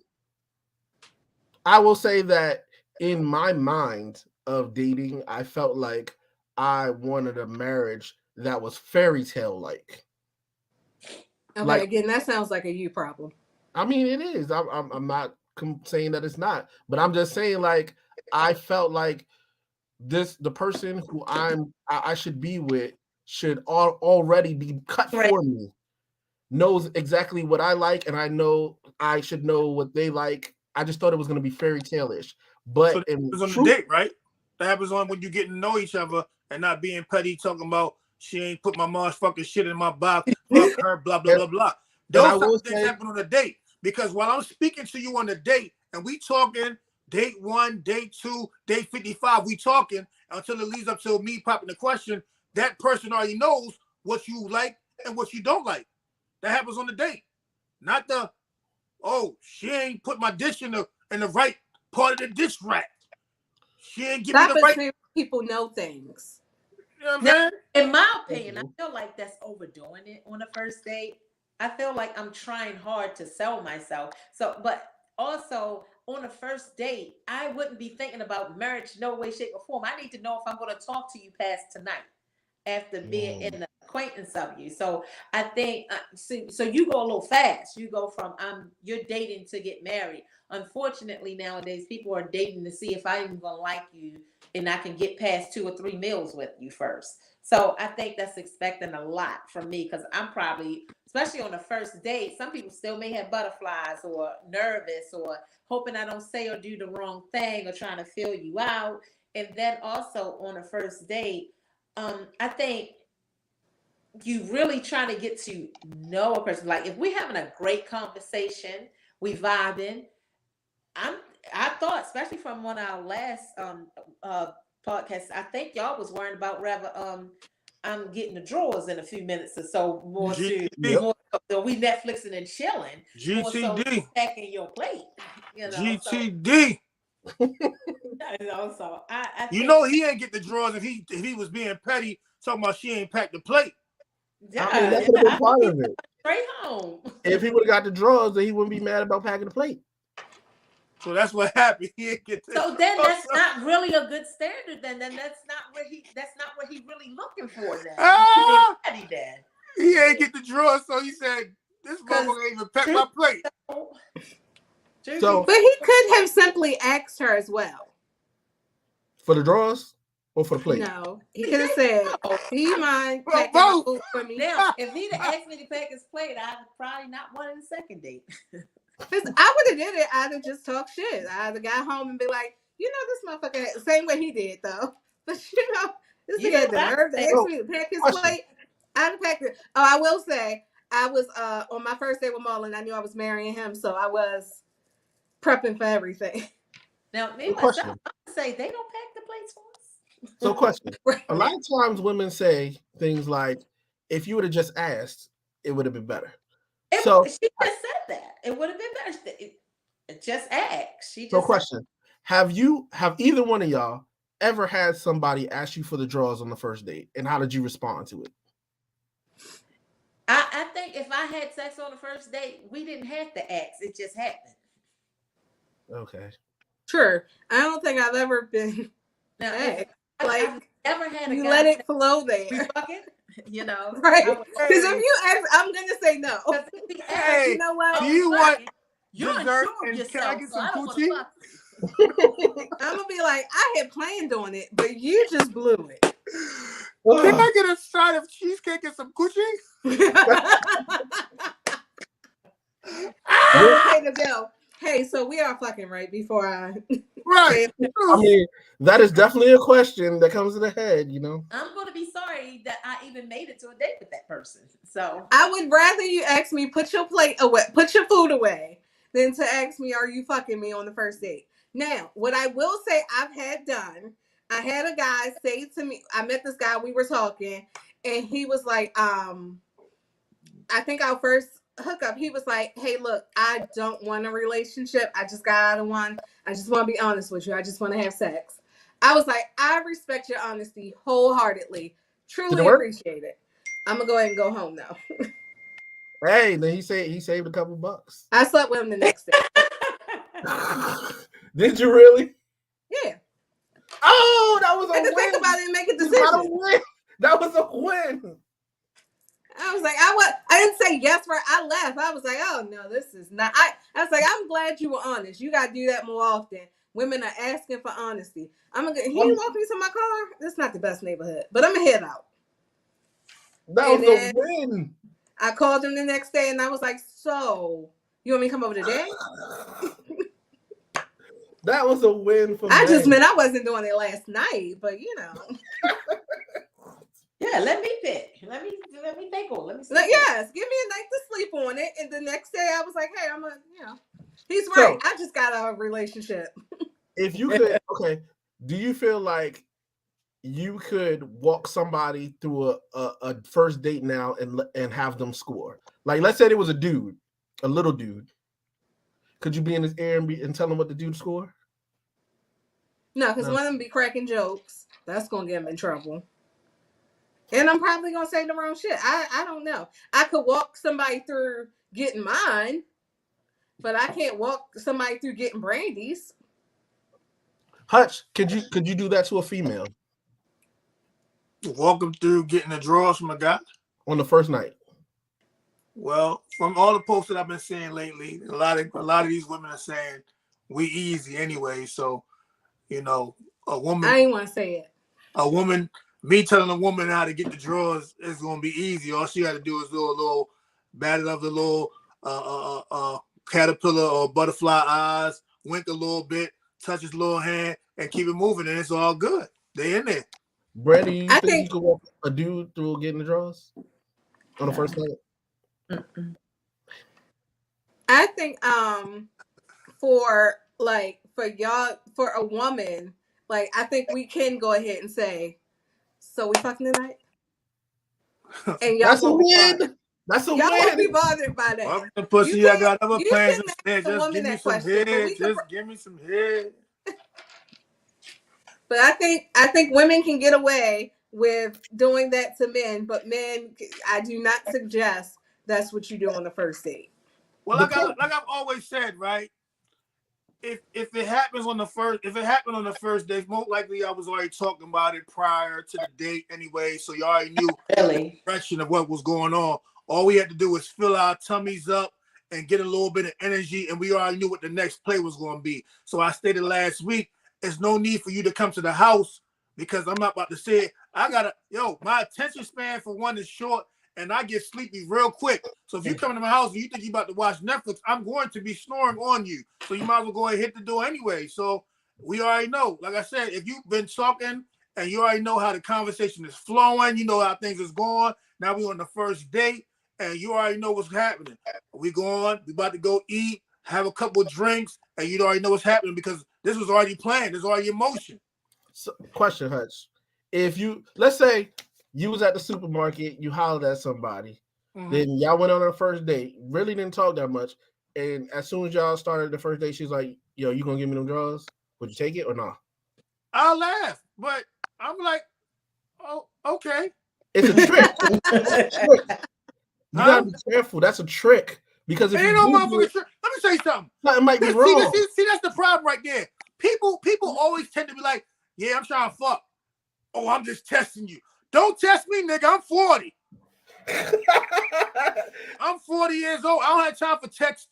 I will say that in my mind of dating, I felt like I wanted a marriage that was fairy tale like. Okay, Like, again, that sounds like a you problem. I mean, it is. I'm not saying that it's not, but I'm just saying like I felt like the person who I should be with should already be cut Right. for me, knows exactly what I like, and I know I should know what they like. I just thought it was going to be fairy tale-ish, but So that in happens on the truth, date, right? That happens on when you get to know each other and not being petty, talking about she ain't put my mom's fucking shit in my box, fuck her, blah, blah, blah, blah. and I Those type will of things say, happen on a date. Because while I'm speaking to you on the date and we talking date 1, date 2, date 55, we talking until it leads up to me popping the question, that person already knows what you like and what you don't like. That happens on the date. Not the, oh, she ain't put my dish in the right part of the dish rack. She ain't give me Stop the right. assuming people know things. You know what I'm Now, saying? in my opinion, I feel like that's overdoing it on a first date. I feel like I'm trying hard to sell myself. So, but also on a first date, I wouldn't be thinking about marriage no way, shape, or form. I need to know if I'm going to talk to you past tonight after being in the acquaintance of you. So I think so you go a little fast. You go from you're dating to get married. Unfortunately, nowadays people are dating to see if I even gonna like you and I can get past 2 or 3 meals with you first. So I think that's expecting a lot from me because I'm probably, especially on the first date, some people still may have butterflies or nervous or hoping I don't say or do the wrong thing or trying to feel you out. And then also on a first date, I think you really trying to get to know a person. Like if we're having a great conversation, we vibing. I thought, especially from one of our last podcasts, I think y'all was worrying about rather I'm getting the drawers in a few minutes or so more to GTD. more so we Netflixing and chilling more so GTD. packing your plate, you know. GTD. So I You think know he ain't get the drawers if he was being petty, talking about she ain't packed the plate. I mean, that yeah, could have been I part hope of it. straight home. If he would have got the drawers, then he wouldn't be mad about packing the plate. So that's what happened. He ain't get the So then drawers. that's not really a good standard. Then that's not what he really looking for. Then Ah! petty then. He ain't get the drawers, so he said, "This motherfucker ain't even packed my plate." So But he could have simply asked her as well. for the drawers or for the plate? No, he could have said, "Do you mind Well, packing my both. food for me?" Now, if he'd have asked me to pack his plate, I'd probably not wanted a second date. Because I would have did it. I'd have just talked shit. I'd have got home and be like, this motherfucker, same way he did though. But this You nigga know had the what I nerve to say? ask me to pack his Question. plate. I'd have packed it. Oh, I will say, I was on my first date with Marlon. I knew I was marrying him, so I was prepping for everything. Now, me Good myself, question. I would say they don't pack the plates for us. So, question. A lot of times women say things like, if you would have just asked, it would have been better. So, She just said that. It would have been better. Just ask. She just so said, question. Have either one of y'all ever had somebody ask you for the drawers on the first date? And how did you respond to it? I think if I had sex on the first date, we didn't have to ask. It just happened. Okay. Sure. I don't think I've ever been Now, asked. I've never had a You guy let say, it flow we there. fucking, Right. I would- Because if you ask, I'm going to say no. Because if he asked, Hey, You know what? do you want you're dessert unsure of and can I yourself, get so some I don't want coochie? to fuck you. I'm going to be like, I had planned on it, but you just blew it. Can I get a side of cheesecake and some coochie? Okay to go. Hey, so we are fucking right before I Right. I mean, that is definitely a question that comes to the head, I'm going to be sorry that I even made it to a date with that person. So I would rather you ask me put your plate away, put your food away, than to ask me, are you fucking me on the first date? Now, what I will say I've had done, I had a guy say to me, I met this guy, we were talking, and he was like, I think our first hookup, he was like, "Hey, look, I don't want a relationship. I just got out of one. I just want to be honest with you. I just want to have sex." I was like, "I respect your honesty wholeheartedly. Did it Truly work? appreciate it. I'm gonna go ahead and go home now." Hey, then he saved a couple bucks. I slept with him the next day. Did you really? Yeah. Oh, that was I had a to think win. about it and make a You got a decision. win. That was a win. I was like, I didn't say yes for I left. I was like, oh no, this is not. I was like, I'm glad you were honest. You gotta do that more often. Women are asking for honesty. He walked me to my car. This is not the best neighborhood, but I'm gonna head out. That And was a then win. I called him the next day and I was like, so you want me to come over today? That was a win for me. I just meant I wasn't doing it last night, but you know. Yeah, let me pick. Let me think on. Let me. Yes, give me a night to sleep on it, and the next day I was like, "Hey, he's right. I just got a relationship." If you could, okay, do you feel like you could walk somebody through a first date now and have them score? Like, let's say it was a dude, a little dude. Could you be in his ear and tell him what the dude score? No, because one of them be cracking jokes. That's gonna get him in trouble. And I'm probably gonna say the wrong shit. I don't know. I could walk somebody through getting mine, but I can't walk somebody through getting Brandy's. Hutch, could you do that to a female? Walk them through getting the draws from a guy on the first night. Well, from all the posts that I've been seeing lately, a lot of these women are saying we easy anyway. So, you know, a woman. I ain't want to say it. A woman. Me telling a woman how to get the drawers is gonna be easy. All she got to do is do a little batted of the little caterpillar or butterfly eyes, wink a little bit, touch his little hand, and keep it moving, and it's all good. They in there. Brandy, you think you could walk a dude through getting the drawers on the first night? I think for a woman, like I think we can go ahead and say, so we fucking tonight? And y'all That's won't a be win. bothered. That's a y'all win. won't be bothered by that. I'm the pussy. I got other plans instead. Just give me some head. Just give me some head. But I think women can get away with doing that to men, but men, I do not suggest that's what you do on the first date. Well, like I've always said, right? If it happens on the first date, most likely I was already talking about it prior to the date anyway, so you already knew the direction of what was going on. All we had to do was fill our tummies up and get a little bit of energy, and we already knew what the next play was going to be. So I stated last week, there's no need for you to come to the house because I'm not about to say it. My attention span for one is short, and I get sleepy real quick. So if you come to my house and you think you're about to watch Netflix, I'm going to be snoring on you. So you might as well go ahead and hit the door anyway. So we already know. Like I said, if you've been talking and you already know how the conversation is flowing, you know how things is going. Now we're on the first date and you already know what's happening. We going, we about to go eat, have a couple of drinks, and you already know what's happening because this was already planned. There's already emotion. So, question, Hutch. Let's say you was at the supermarket, you hollered at somebody, then y'all went on a first date, really didn't talk that much, and as soon as y'all started the first date, she's like, yo, you gonna give me them drawers? Would you take it or not? I'll laugh, but I'm like, oh, okay. It's a trick. You gotta be careful. That's a trick. Because if ain't no motherfucking trick. Let me say something. Something might be wrong. See, that's the problem right there. People always tend to be like, yeah, I'm trying to fuck. Oh, I'm just testing you. Don't test me, nigga. I'm 40. I'm 40 years old. I don't have time for tricks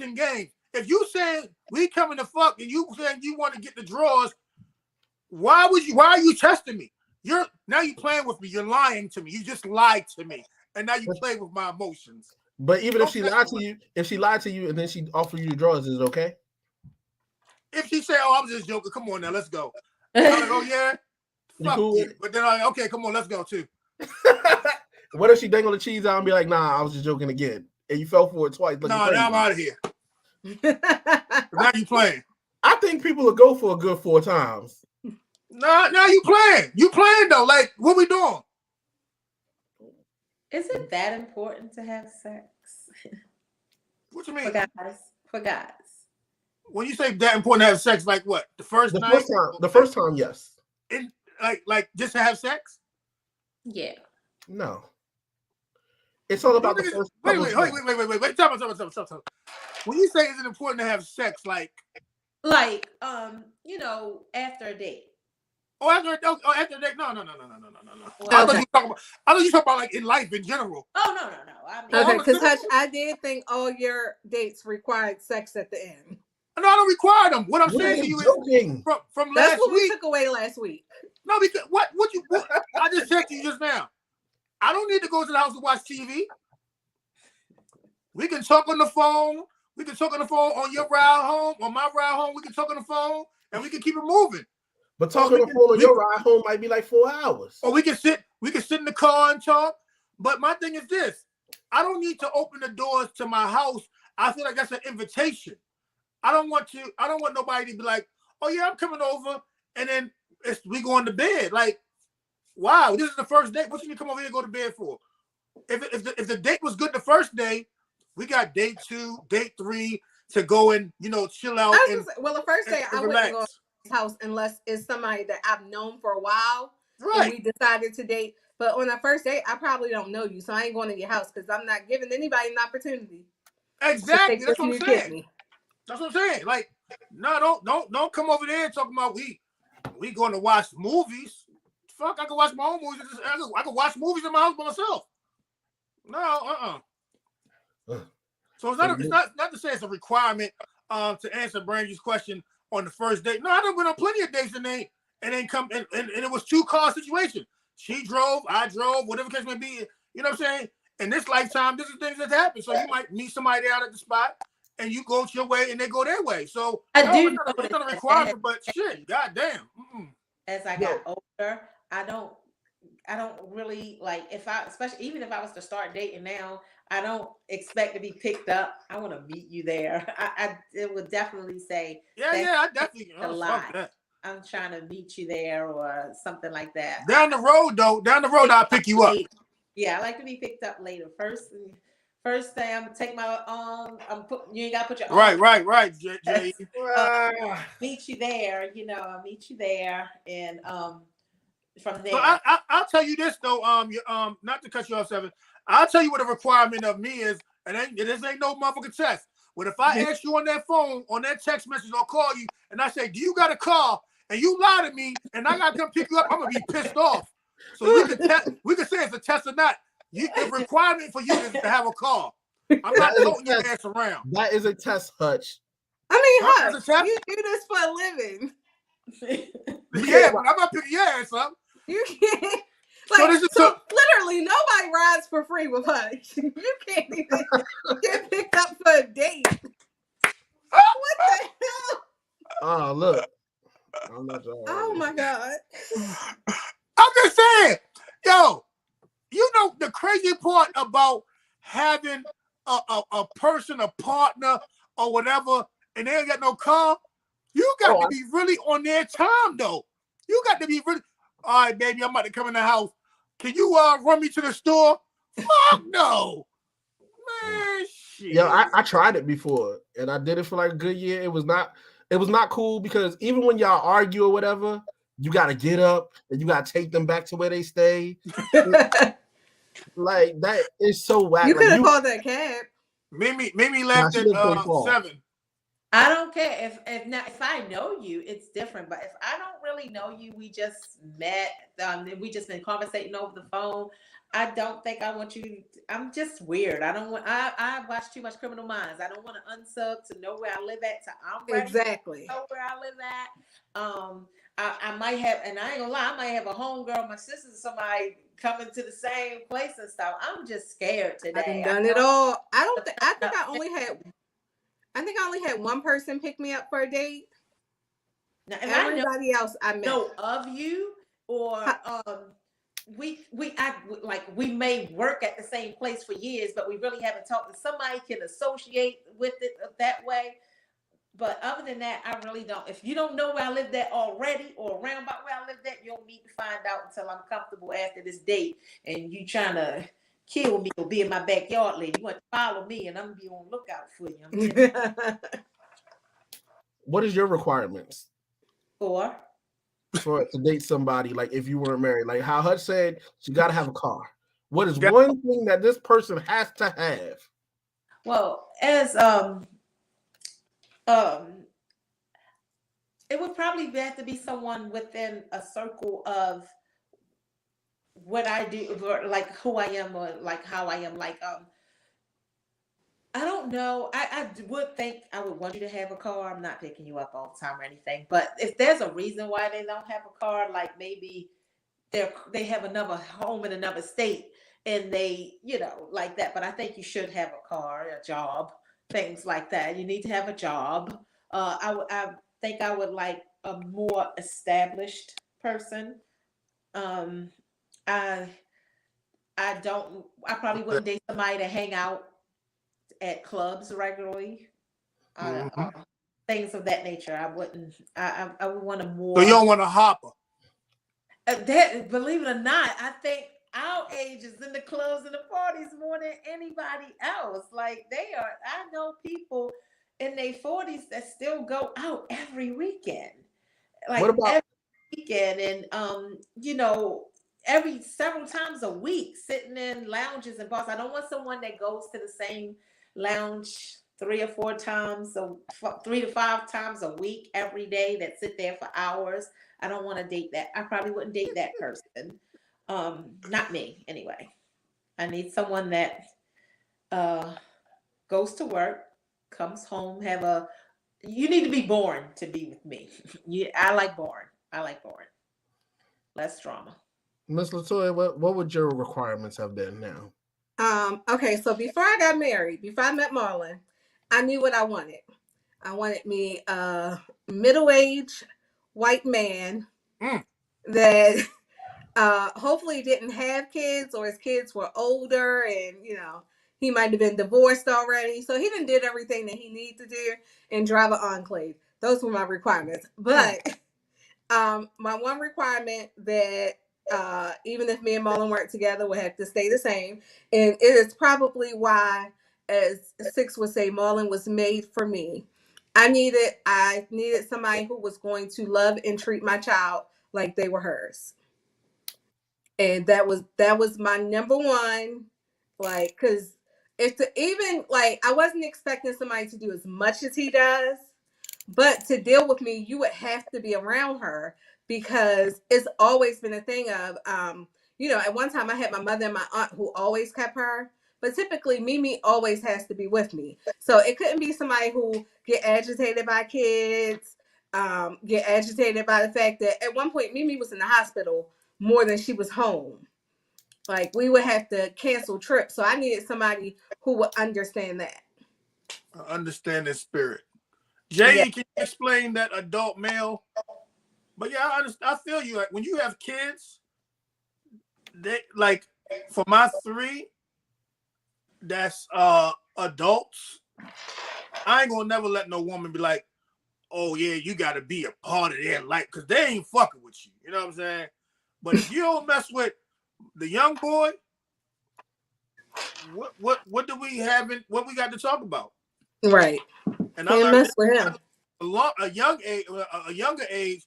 and games. If you saying we coming to fuck and you saying you want to get the drawers, why are you testing me? Now you playing with me. You're lying to me. You just lied to me. And now you play with my emotions. But even if she lied to you and then she offered you the drawers, is it okay? If she say, oh, I'm just joking, come on now, let's go. I'm like, oh yeah? Fuck cool? You. But then I'm like, okay, come on, let's go too. What if she dangle the cheese out and be like, nah, I was just joking again. And you fell for it twice. Now I'm out of here. Now you playing. I think people will go for a good 4 times. Now you playing. You playing though. Like, what we doing? Is it that important to have sex? What you For mean? guys. For guys. When you say that important to have sex, like what? The first The night? first time, the first time, yes. In, like just to have sex? Yeah. No. It's all about the Niggas, first wait, couple wait, of wait, times. wait, wait, wait, wait. Stop. When you say is it important to have sex, like Like, after a date. after a date? No. Well, Okay. I thought you talking about like in life in general. Oh, no. I mean, Okay, I'm because assuming- Hutch, I did think all your dates required sex at the end. No, I don't require them. What I'm You're saying to you joking. is from That's last what we week. took away last week. No, because what I just said to you just now. I don't need to go to the house to watch TV. We can talk on the phone. We can talk on the phone on your ride home, on my ride home. We can talk on the phone, and we can keep it moving. But talking on the phone on your ride home might be like 4 hours. Or we can sit in the car and talk. But my thing is this: I don't need to open the doors to my house. I feel like that's an invitation. I don't want nobody to be like, "Oh yeah, I'm coming over," and then we going to bed. Like, wow, this is the first date. What you need to come over here and go to bed for? If the date was good the first day, we got date 2, date 3 to go and chill out. The first day I wouldn't go to his house unless it's somebody that I've known for a while, right? And we decided to date. But on the first date, I probably don't know you, so I ain't going to your house because I'm not giving anybody an opportunity. Exactly. That's what I'm saying. That's what I'm saying. Like, no, don't come over there and talk about we going to watch movies. Fuck, I can watch my own movies. I can watch movies in my house by myself. No, So it's not to say it's a requirement to answer Brandy's question on the first date. No, I done went on plenty of dates and it was 2-car situation. She drove, I drove, whatever case may be. You know what I'm saying? In this lifetime, this is things that happen. So you might meet somebody out at the spot, and you go your way, and they go their way. So it's not a requirement, but shit, goddamn. As I got older, I don't really like especially even if I was to start dating now, I don't expect to be picked up. I want to meet you there. It would definitely say, I definitely a lot. I'm trying to meet you there or something like that. Down the road, I'll pick you up. Yeah, I like to be picked up later. First thing, I'm gonna take my you ain't gotta put your right, Jay. Meet you there, I'll meet you there, and from there. So I'll tell you this though, not to cut you off, Seven. I'll tell you what a requirement of me is, and this ain't no motherfucking test. But if I ask you on that phone, on that text message, or call you, and I say, "Do you got a car?" and you lie to me, and I gotta come pick you up, I'm gonna be pissed off. So we can say it's a test or not. The requirement for you is to have a car. I'm not toting your ass around. That is a test, Hutch. I mean, Hutch, you do this for a living. Yeah, but I'm not picking your ass up. You can't. So literally, nobody rides for free with Hutch. You can't even get picked up for a date. What the hell? Oh, look. I'm not sure. Oh my God. I'm just saying, yo, the crazy part about having a person, a partner, or whatever, and they ain't got no car, you got to be really on their time, though. You got to be really, all right, baby, I'm about to come in the house. Can you run me to the store? Fuck no. Man, shit. Yo, I tried it before, and I did it for like a good year. It was not cool because even when y'all argue or whatever, you got to get up and you got to take them back to where they stay. Like, that is so whack. You could have called that cab. Mimi left at 7. I don't care if I know you, it's different. But if I don't really know you, we just met, we just been conversating over the phone. I don't think I want you. I'm just weird. I watch too much Criminal Minds. I don't want to unsub to know where I live at. So I'm ready Exactly. to know where I live at. I might have, and I ain't gonna lie, I might have a homegirl, my sisters, somebody coming to the same place and stuff. I'm just scared today. I've done it all. I think I only had one person pick me up for a date. Now, everybody else I met. Know of you, or we may work at the same place for years, but we really haven't talked. Somebody can associate with it that way. But other than that, I really don't. If you don't know where I lived at already or around about where I lived at, you don't need to find out until I'm comfortable after this date. And you trying to kill me or be in my backyard lady. You want to follow me and I'm gonna be on lookout for you. I'm telling you. What is your requirements For for to date somebody? Like if you weren't married, like how Hutch said, you got to have a car. What is Yeah. one thing that this person has to have? well, as it would probably have to be someone within a circle of what I do, or like who I am, or like how I am. Like I don't know. I would think I would want you to have a car. I'm not picking you up all the time or anything. But if there's a reason why they don't have a car, like maybe they have another home in another state and they, like that. But I think you should have a car, a job, things like that. You need to have a job. I think I would like a more established person. Um, I I probably wouldn't date somebody to hang out at clubs regularly, Mhm. things of that nature. I wouldn't. I would want a So you more. don't want a hopper. That, believe it or not, I think our age is in the clubs and the parties more than anybody else. Like they are. I know people in their 40s that still go out every weekend, What like about every weekend, and every several times a week, sitting in lounges and bars. I don't want someone that goes to the same lounge 3 or 4 times, so 3 to 5 times a week, every day, that sit there for hours. I don't want to date that. I probably wouldn't date that person. Not me, anyway. I need someone that uh goes to work, comes home, have a. You need to be born to be with me. Yeah, I like born. I like born. Less drama. Miss Latoya? What would your requirements have been now? Okay, so before I got married, before I met Marlon, I knew what I wanted. I wanted me a middle-aged white man Mm. that hopefully didn't have kids, or his kids were older, and he might have been divorced already. So he done did everything that he needed to do and drive an Enclave. Those were my requirements. But my one requirement that even if me and Marlon work together would have to stay the same, and it is probably why, as Six would say, Marlon was made for me. I needed somebody who was going to love and treat my child like they were hers. And that was my number one. Like, because it's even like I wasn't expecting somebody to do as much as he does, but to deal with me, you would have to be around her, because it's always been a thing of at one time I had my mother and my aunt who always kept her, but typically Mimi always has to be with me. So it couldn't be somebody who get agitated by kids, get agitated by the fact that at one point Mimi was in the hospital more than she was home. Like we would have to cancel trips. So I needed somebody who would understand that. Understanding spirit. Yeah. Jay, can you explain that adult male? But yeah, I understand. I feel you. Like when you have kids, they like for my three, that's adults. I ain't gonna never let no woman be like, oh yeah, you gotta be a part of their life, because they ain't fucking with you. You know what I'm saying? But if you don't mess with the young boy, what do we have in what we got to talk about? Right. And I Can't learned mess with him. a young age, a younger age.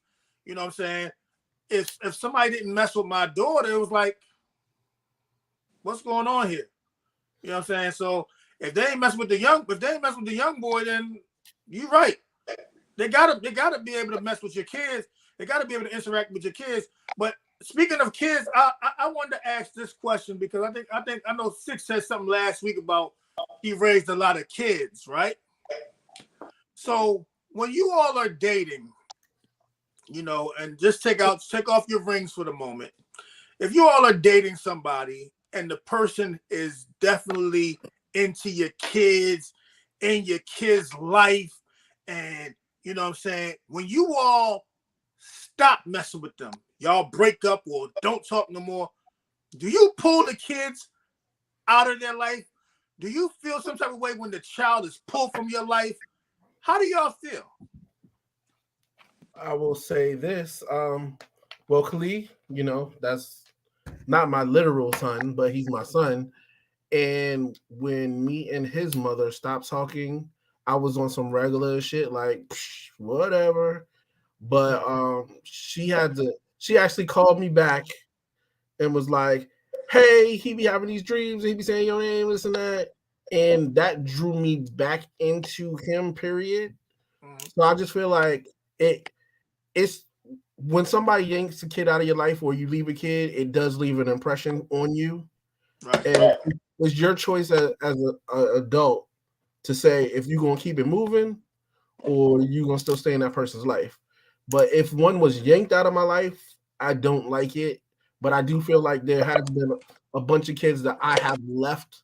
You know what I'm saying? If somebody didn't mess with my daughter, it was like, what's going on here? You know what I'm saying? So if they ain't mess with the young boy, then you're right. They gotta be able to mess with your kids. They gotta be able to interact with your kids. But speaking of kids, I wanted to ask this question, because I know Six said something last week about he raised a lot of kids, right? So when you all are dating, and just take off your rings for the moment. If you all are dating somebody and the person is definitely into your kids, in your kids' life, and you know what I'm saying, when you all stop messing with them, y'all break up or don't talk no more, do you pull the kids out of their life? Do you feel some type of way when the child is pulled from your life? How do y'all feel? I will say this. Well, Khalid, that's not my literal son, but he's my son. And when me and his mother stopped talking, I was on some regular shit, like whatever. But she actually called me back and was like, "Hey, he be having these dreams, he be saying your name, this and that." And that drew me back into him, period. So I just feel like it's when somebody yanks a kid out of your life or you leave a kid, it does leave an impression on you. Right. And it's your choice as an adult to say if you're gonna keep it moving or you gonna still stay in that person's life. But if one was yanked out of my life, I don't like it. But I do feel like there has been a bunch of kids that I have left.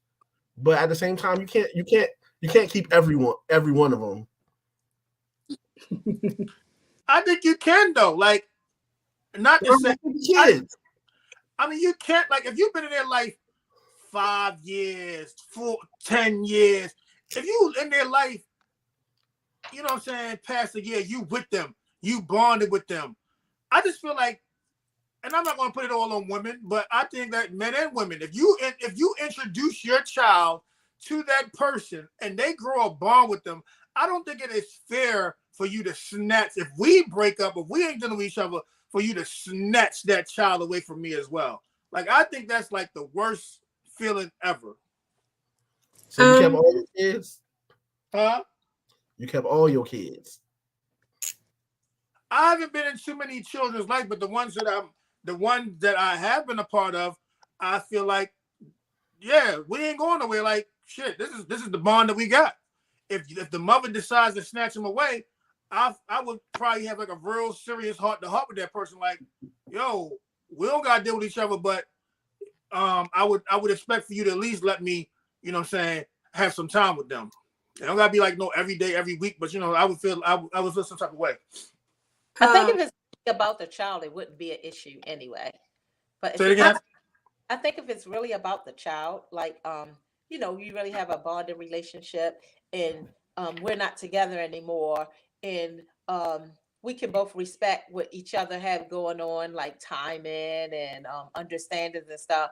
But at the same time, you can't keep every one of them. I think you can though. Like, not to say kids. I mean, you can't, like, if you've been in their life 5 years, 10 years, if you in their life, you know what I'm saying, past a year, you with them, you bonded with them. I just feel like, and I'm not going to put it all on women, but I think that men and women, if you introduce your child to that person and they grow a bond with them, I don't think it is fair for you to snatch, if we break up, if we ain't dealing with each other, for you to snatch that child away from me as well. Like, I think that's like the worst feeling ever. So you kept all your kids? Huh? You kept all your kids? I haven't been in too many children's life, but the ones that I have been a part of, I feel like, yeah, we ain't going nowhere. Like, shit, this is the bond that we got. If the mother decides to snatch him away, I would probably have like a real serious heart to heart with that person. Like, yo, we don't gotta deal with each other, but I would expect for you to at least let me, you know what I'm saying, have some time with them. It don't gotta be like no every day, every week, but you know, I would feel some type of way. I think if it's about the child, it wouldn't be an issue anyway. But say it again. I think if it's really about the child, like you know, you really have a bonded relationship, and we're not together anymore, and we can both respect what each other have going on, like timing and understandings and stuff.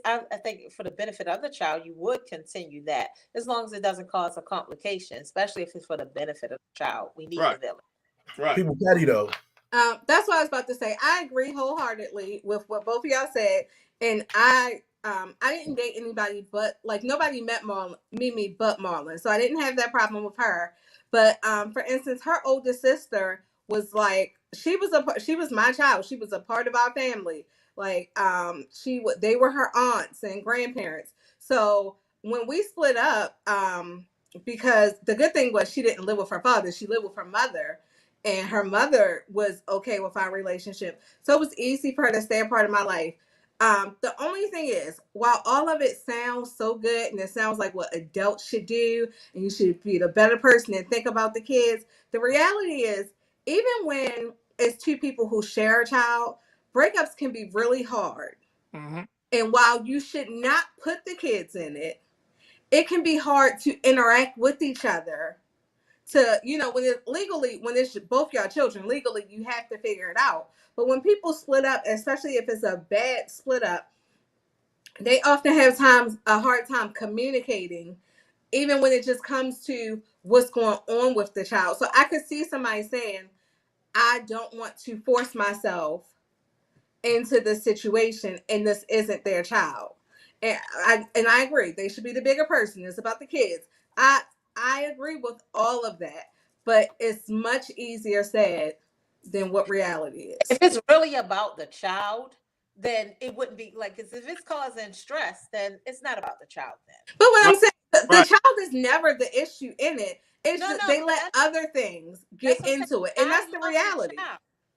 I think for the benefit of the child, you would continue that as long as it doesn't cause a complication, especially if it's for the benefit of the child. We need the village. Right. People petty though. That's what I was about to say. I agree wholeheartedly with what both of y'all said, and I didn't date anybody but like nobody met Mimi but Marlon, so I didn't have that problem with her. But for instance, her oldest sister was like she was my child. She was a part of our family. Like they were her aunts and grandparents. So when we split up, because the good thing was she didn't live with her father; she lived with her mother. And her mother was okay with our relationship. So it was easy for her to stay a part of my life. The only thing is, while all of it sounds so good and it sounds like what adults should do, and you should be the better person and think about the kids, the reality is, even when it's two people who share a child, breakups can be really hard. Mm-hmm. And while you should not put the kids in it, it can be hard to interact with each other. To, you know, when it's both y'all children, legally you have to figure it out. But when people split up, especially if it's a bad split up, they often have a hard time communicating, even when it just comes to what's going on with the child. So I could see somebody saying, I don't want to force myself into this situation, and this isn't their child. And I agree, they should be the bigger person. It's about the kids. I agree with all of that, but it's much easier said than what reality is. If it's really about the child, then it wouldn't be like, because if it's causing stress, then it's not about the child then. But what I'm saying, the child is never the issue in it. It's No, just no, they but let other things get into it, and that's the reality.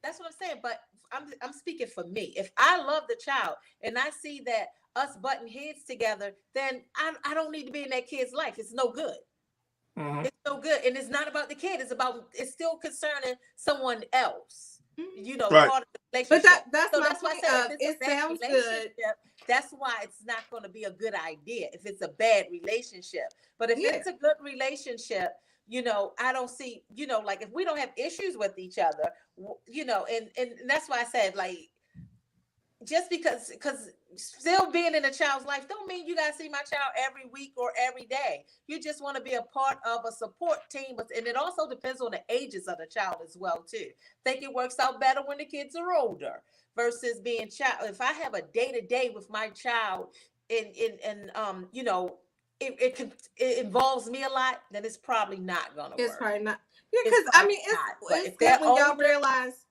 That's what I'm saying. But I'm speaking for me. If I love the child and I see that us butting heads together, then I don't need to be in that kid's life. It's no good. Mm-hmm. It's no good, and it's not about the kid. It's still concerning someone else. You know, Right. part of the relationship. But that's my point of it sounds good. That's why it's not going to be a good idea if it's a bad relationship. But if it's a good relationship, you know, I don't see, you know, like if we don't have issues with each other, you know, and that's why I said, like, just because still being in a child's life don't mean you gotta see my child every week or every day. You just want to be a part of a support team, and it also depends on the ages of the child as well too. Think it works out better when the kids are older versus being child. If I have a day-to-day with my child and you know, it involves me a lot, then it's probably not gonna It's work. probably not. Yeah, It's because I mean, probably not. But it's if good they're when y'all older, realize,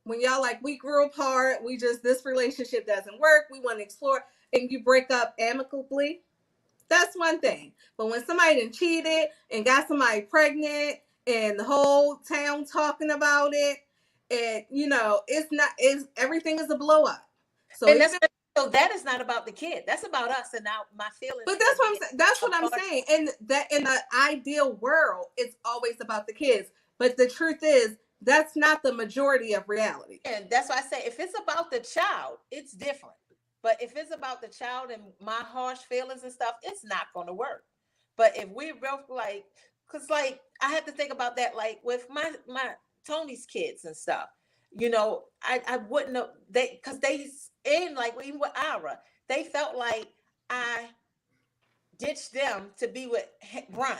when y'all like, we grew apart, this relationship doesn't work, we want to explore, and you break up amicably. That's one thing. But when somebody done cheated and got somebody pregnant and the whole town talking about it, and you know, it's everything is a blow up. So and so that is not about the kid. That's about us and now my feelings. but that's what I'm saying. That's what I'm saying. And that in the ideal world, it's always about the kids. But the truth is, that's not the majority of reality. And that's why I say if it's about the child, it's different. But if it's about the child and my harsh feelings and stuff, it's not going to work. But if we're both like, because like I had to think about that, like with my Tony's kids and stuff. You know, I wouldn't have because they in like even with Ira, they felt like I ditched them to be with Brian,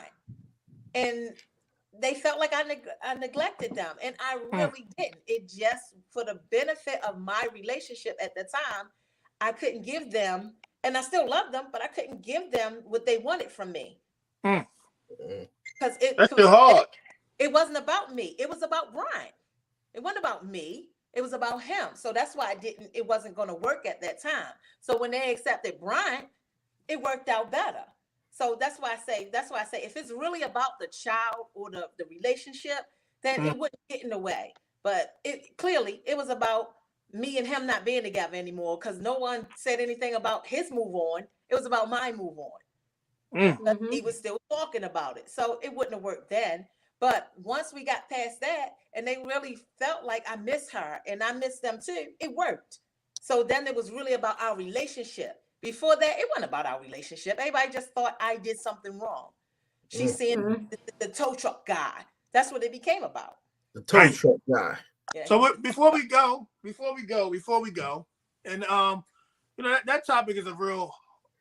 and they felt like I neglected them, and I really didn't. It just for the benefit of my relationship at the time, I couldn't give them, and I still love them, but I couldn't give them what they wanted from me because That's still hard. it wasn't about me. It was about Brian. It wasn't about me. It was about him. So that's why it wasn't going to work at that time. So when they accepted Brian, it worked out better. So that's why I say, if it's really about the child or the relationship, then it wouldn't get in the way. But it was about me and him not being together anymore because no one said anything about his move on. It was about my move on. He was still talking about it. So it wouldn't have worked then. But once we got past that and they really felt like I miss her and I miss them too, it worked. So then it was really about our relationship. Before that, it wasn't about our relationship. Everybody just thought I did something wrong. She's seeing the tow truck guy. That's what it became about. The tow truck guy. Yeah. So before we go, and you know that topic is a real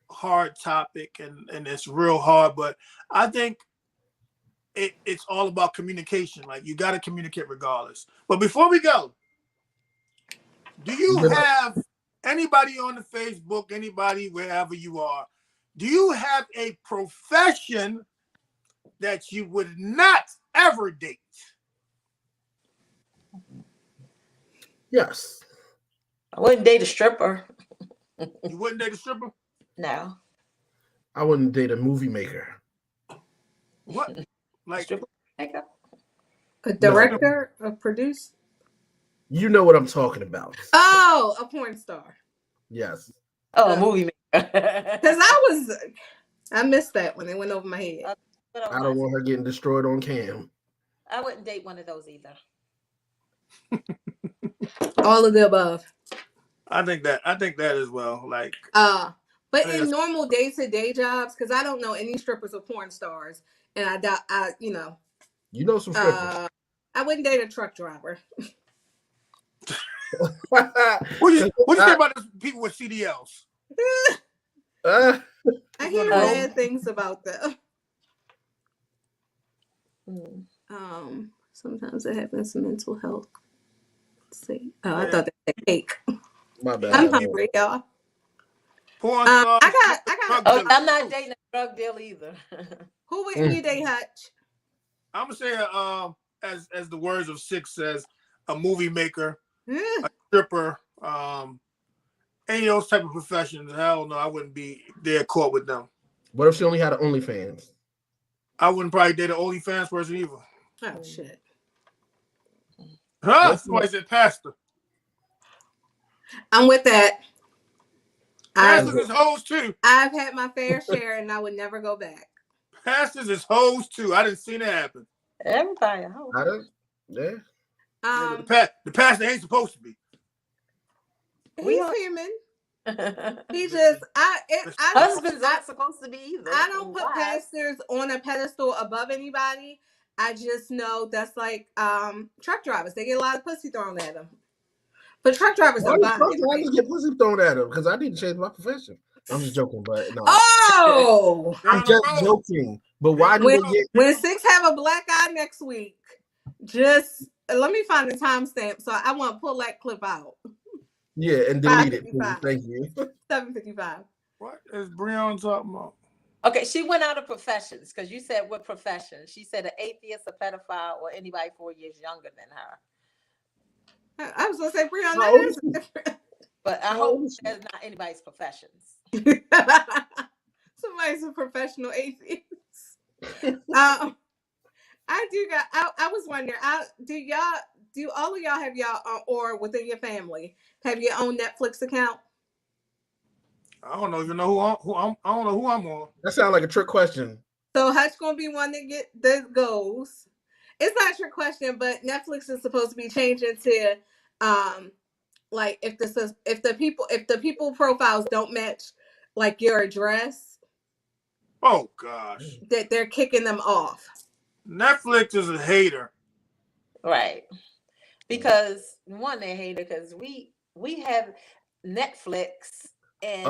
hard topic, and it's real hard. But I think it's all about communication. Like you got to communicate regardless. But before we go, do you have anybody on the Facebook, anybody wherever you are? Do you have a profession that you would not ever date? Yes. I wouldn't date a stripper. You wouldn't date a stripper? No. I wouldn't date a movie maker. What? Like stripper maker? A director, a producer? You know what I'm talking about. Oh, a porn star. Yes. Oh, a movie maker. Because I missed that when it went over my head. I don't want her getting destroyed on cam. I wouldn't date one of those either. All of the above. I think that as well. Like but in normal day-to-day jobs, because I don't know any strippers or porn stars, and you know some strippers. I wouldn't date a truck driver. What you say about those people with CDLs? I hear bad things about them. Sometimes it happens to mental health. I thought that was cake. My bad. I'm hungry, y'all. Porn stars. I got. Oh, I'm not dating a drug deal either. Who would you date, Hutch? I'm gonna say, as the words of Six says, a movie maker, a stripper, any of those type of professions. Hell no, I wouldn't be there caught with them. What if she only had an OnlyFans? I wouldn't probably date an OnlyFans person either. Oh shit. Huh? Somebody said pastor. I'm with that. Pastors is hoes too. I've had my fair share, and I would never go back. Pastors is hoes too. I didn't see that happen. Everybody. Yeah. The pastor ain't supposed to be. He's human. He just husbands aren't supposed to be either. I don't put pastors on a pedestal above anybody. I just know that's like truck drivers. They get a lot of pussy thrown at them. But truck drivers Why are do buying truck it, drivers right? get pussy thrown at them? Because I need to change my profession. I'm just joking, but no. Oh, I'm Down the just road. joking. But why do when they get? when Six have a black eye next week, just let me find the timestamp. So I want to pull that clip out. Yeah, and delete it, please. 5:55. Thank you. 7:55. What is Breon talking about? Okay, she went out of professions because you said what profession? She said an atheist, a pedophile, or anybody 4 years younger than her. I was gonna say, Breon, How old that is is she? different. But I How old hope is she? that's not anybody's professions. Somebody's a professional atheist. I do got. I was wondering. Do all of y'all have y'all or within your family have your own Netflix account? I don't even know I don't know who I'm on. That sounds like a trick question. So Hutch gonna be one that goes. It's not your question, but Netflix is supposed to be changing to, like if the people profiles don't match like your address, Oh gosh, that they're kicking them off. Netflix is a hater. Right. Because one, they hate it because we have Netflix and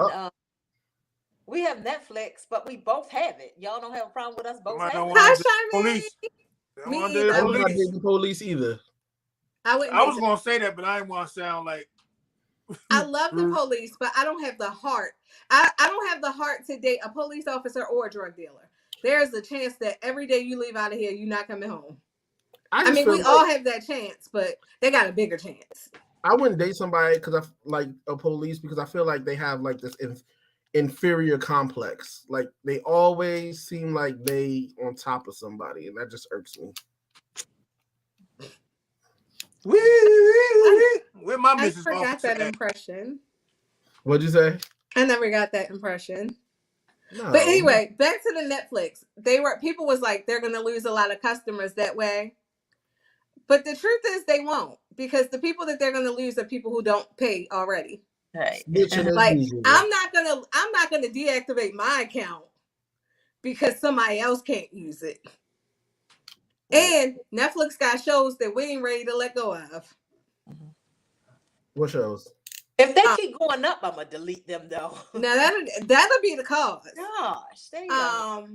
we have Netflix, but we both have it. Y'all don't have a problem with us both Somebody don't having want it. to Hi, Charmaine. police. They don't Me want to either. do the I I'm not wouldn't. police. the police either. I wouldn't. I was gonna say that, but I didn't want to sound like. I love the police, but I don't have the heart. I don't have the heart to date a police officer or a drug dealer. There's a chance that every day you leave out of here, you're not coming home. I mean, feel we all have that chance, but they got a bigger chance. I wouldn't date somebody because I like a police because I feel like they have like this inferior complex. Like they always seem like they on top of somebody, and that just irks me. Where my I Mrs. forgot Officer that at? impression. What'd you say? I never got that impression. No. But anyway, back to the Netflix. People was like they're gonna lose a lot of customers that way. But the truth is they won't, because the people that they're gonna lose are people who don't pay already. Right. Like I'm not gonna deactivate my account because somebody else can't use it. And Netflix got shows that we ain't ready to let go of. What shows? If they keep going up, I'm gonna delete them though. Now that'll be the cause. Gosh, they are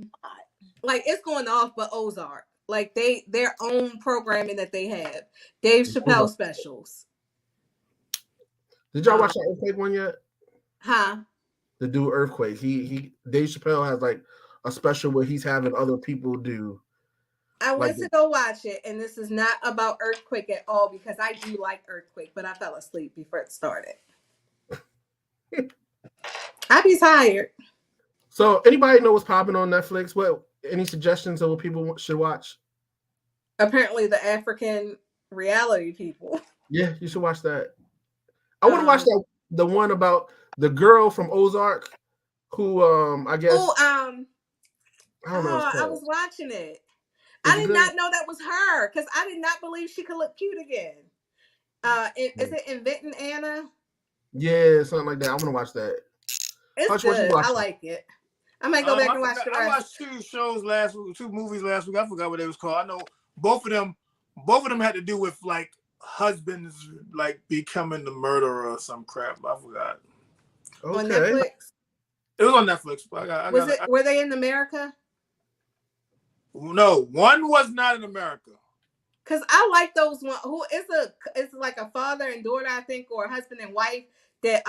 like it's going off, but Ozark, like their own programming that they have, Dave Chappelle specials. Did y'all watch that Earthquake one yet? Huh? The dude Earthquake. He Dave Chappelle has like a special where he's having other people do. I went to go watch it, and this is not about Earthquake at all because I do like Earthquake, but I fell asleep before it started. I be tired. So, anybody know what's popping on Netflix? Any suggestions of what people should watch? Apparently, the African reality people. Yeah, you should watch that. I want to watch the one about the girl from Ozark, who I guess. I don't know. I was watching it. I did not know that was her because I did not believe she could look cute again. Is it Inventing Anna? Yeah, something like that. I want to watch that. It's good. I like it. I might go back and watch the rest. I watched two movies last week. I forgot what they was called. I know both of them had to do with like husbands like becoming the murderer or some crap. I forgot. Okay. On Netflix? It was on Netflix. Were they in America? No, one was not in America. Cause I like those one who it's like a father and daughter, I think, or a husband and wife that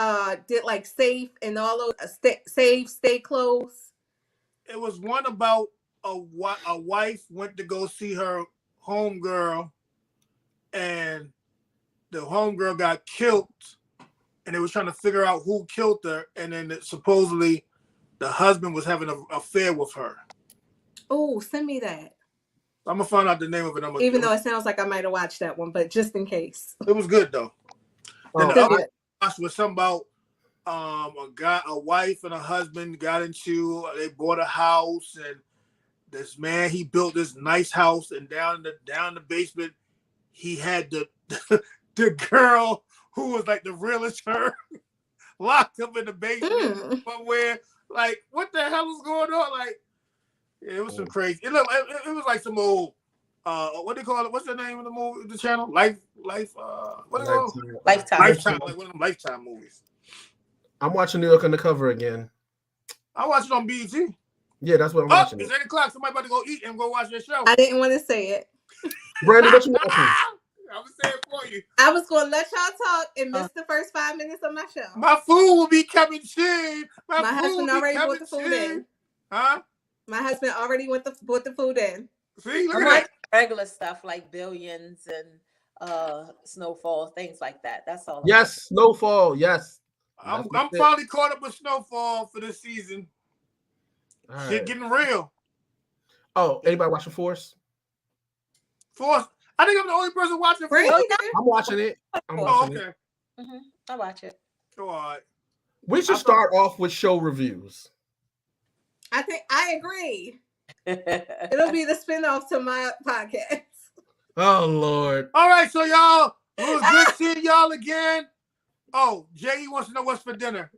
did like Safe and all those Stay Close. It was one about a wife went to go see her homegirl, and the homegirl got killed, and they was trying to figure out who killed her, and then supposedly the husband was having an affair with her. Oh, send me that. I'm gonna find out the name of it. Even though it sounds like I might have watched that one, but just in case. It was good though. Then the other watch was something about a wife and a husband they bought a house, and this man, he built this nice house, and down the basement he had the girl who was like the realtor locked up in the basement somewhere. Like, what the hell is going on? Like, yeah, it was some crazy. It was like some old what they call it? What's the name of the movie? The channel? Life. What they call it? Lifetime. Lifetime. Like one of them Lifetime movies. I'm watching New York Undercover again. I watch it on BET. Yeah, that's what I'm Oh, watching. it's 8 o'clock. Somebody about to go eat and go watch their show. I didn't want to say it. Brandon, what you watching? I'm gonna say it for you. I was going to let y'all talk and miss the first 5 minutes of my show. My food will be coming soon. My husband already brought the food in. Huh? My husband already brought the food in. See, look I'm at like that. regular stuff like Billions and Snowfall, things like that. That's all. Yes, Snowfall. Yes. I'm That's it. finally caught up with Snowfall for this season. All Shit right. getting real. Oh, anybody watching Force? Force. I think I'm the only person watching Force. Really? I'm watching it. I'm Oh, watching okay. it. I watch it. Oh, all right. We should start off with show reviews. I agree. It'll be the spinoff to my podcast. Oh Lord. All right, so y'all, it was good seeing y'all again. Oh, Jay wants to know what's for dinner.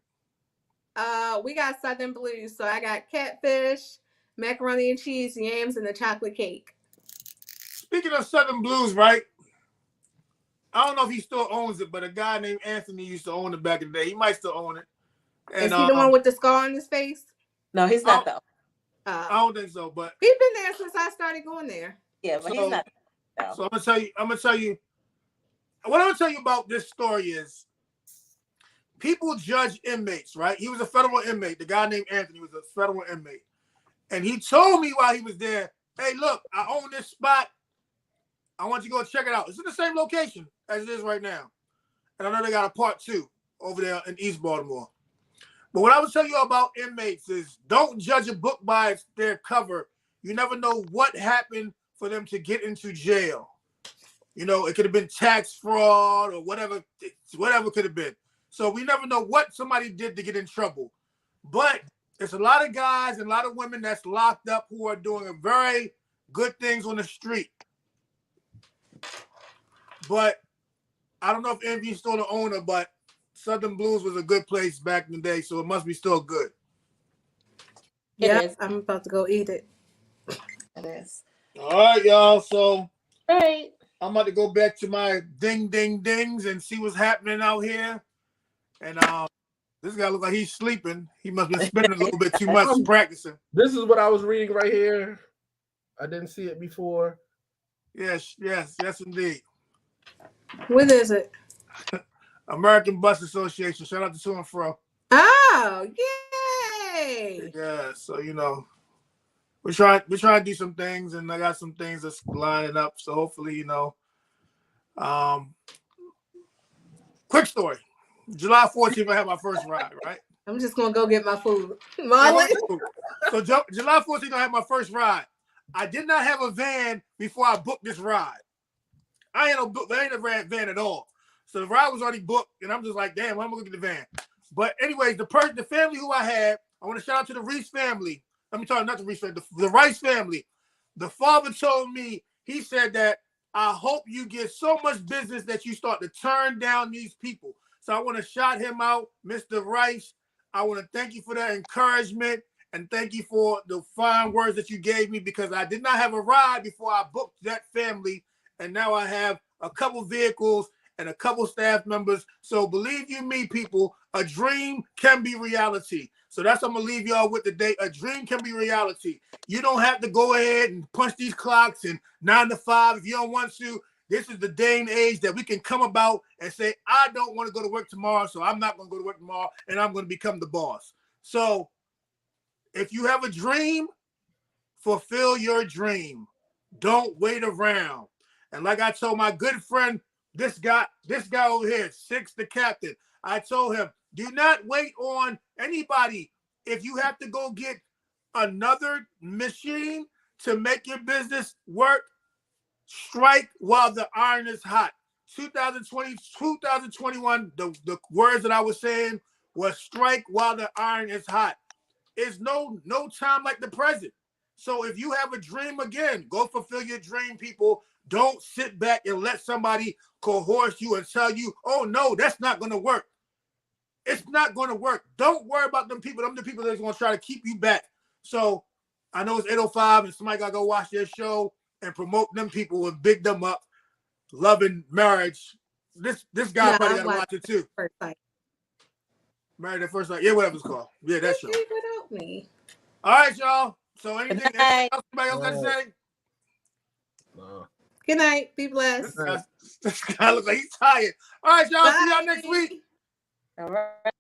We got Southern Blues, so I got catfish, macaroni and cheese, yams, and a chocolate cake. Speaking of Southern Blues, right? I don't know if he still owns it, but a guy named Anthony used to own it back in the day. He might still own it. And, Is he the one with the scar on his face? No, he's not the. I don't think so, but He's been there since I started going there. Yeah, but he's not. No. So I'm gonna tell you. What I'm gonna tell you about this story is people judge inmates, right? He was a federal inmate. The guy named Anthony was a federal inmate. And he told me while he was there, hey, look, I own this spot. I want you to go check it out. It's in the same location as it is right now. And I know they got a part 2 over there in East Baltimore. But what I would tell you about inmates is don't judge a book by their cover. You never know what happened for them to get into jail. You know, it could have been tax fraud or whatever could have been. So we never know what somebody did to get in trouble. But there's a lot of guys and a lot of women that's locked up who are doing very good things on the street. But I don't know if Envy's still the owner, but Southern Blues was a good place back in the day, so it must be still good. Yeah, I'm about to go eat it. It is. All right, y'all. So Right. I'm about to go back to my dings and see what's happening out here. And this guy looks like he's sleeping. He must have been spending a little bit too much practicing. This is what I was reading right here. I didn't see it before. Yes, indeed. What is it? American Bus Association. Shout out to and Fro. Oh, yay! Yeah, so you know, we're trying to do some things, and I got some things that's lining up. So hopefully, you know, quick story. July 14th, I had my first ride, right? I'm just gonna go get my food. Molly. So July 14th, I had my first ride. I did not have a van before I booked this ride. I ain't a van at all. So the ride was already booked, and I'm just like, damn, I'm gonna get the van. But anyways, the family who I had, I want to shout out to the Reese family. Let me talk, not the Reese family, the Rice family. The father told me, he said that I hope you get so much business that you start to turn down these people. So I want to shout him out, Mr. Rice. I want to thank you for that encouragement and thank you for the fine words that you gave me, because I did not have a ride before I booked that family. And now I have a couple vehicles and a couple staff members. So believe you me, people, a dream can be reality. So that's what I'm going to leave y'all with today. A dream can be reality. You don't have to go ahead and punch these clocks and 9 to 5 if you don't want to. This is the day and age that we can come about and say, I don't want to go to work tomorrow, so I'm not going to go to work tomorrow, and I'm going to become the boss. So if you have a dream, fulfill your dream. Don't wait around. And like I told my good friend, this guy over here, Six the Captain, I told him, do not wait on anybody. If you have to go get another machine to make your business work, strike while the iron is hot. 2020, 2021, the words that I was saying was strike while the iron is hot. It's no time like the present. So if you have a dream, again, go fulfill your dream, people. Don't sit back and let somebody coerce you and tell you, oh, no, that's not going to work. It's not going to work. Don't worry about them people. Them the people that's going to try to keep you back. So I know it's 8:05 and somebody got to go watch their show. and promote them people and big them up. Loving Marriage. This guy probably got to watch it too. First Sight. Married at First Sight. Yeah, whatever it's called. Yeah, that show. Without me. All right, y'all. So anything else anybody else got to say? No. Good night. Be blessed. This guy looks like he's tired. All right, y'all. See y'all next week. All right.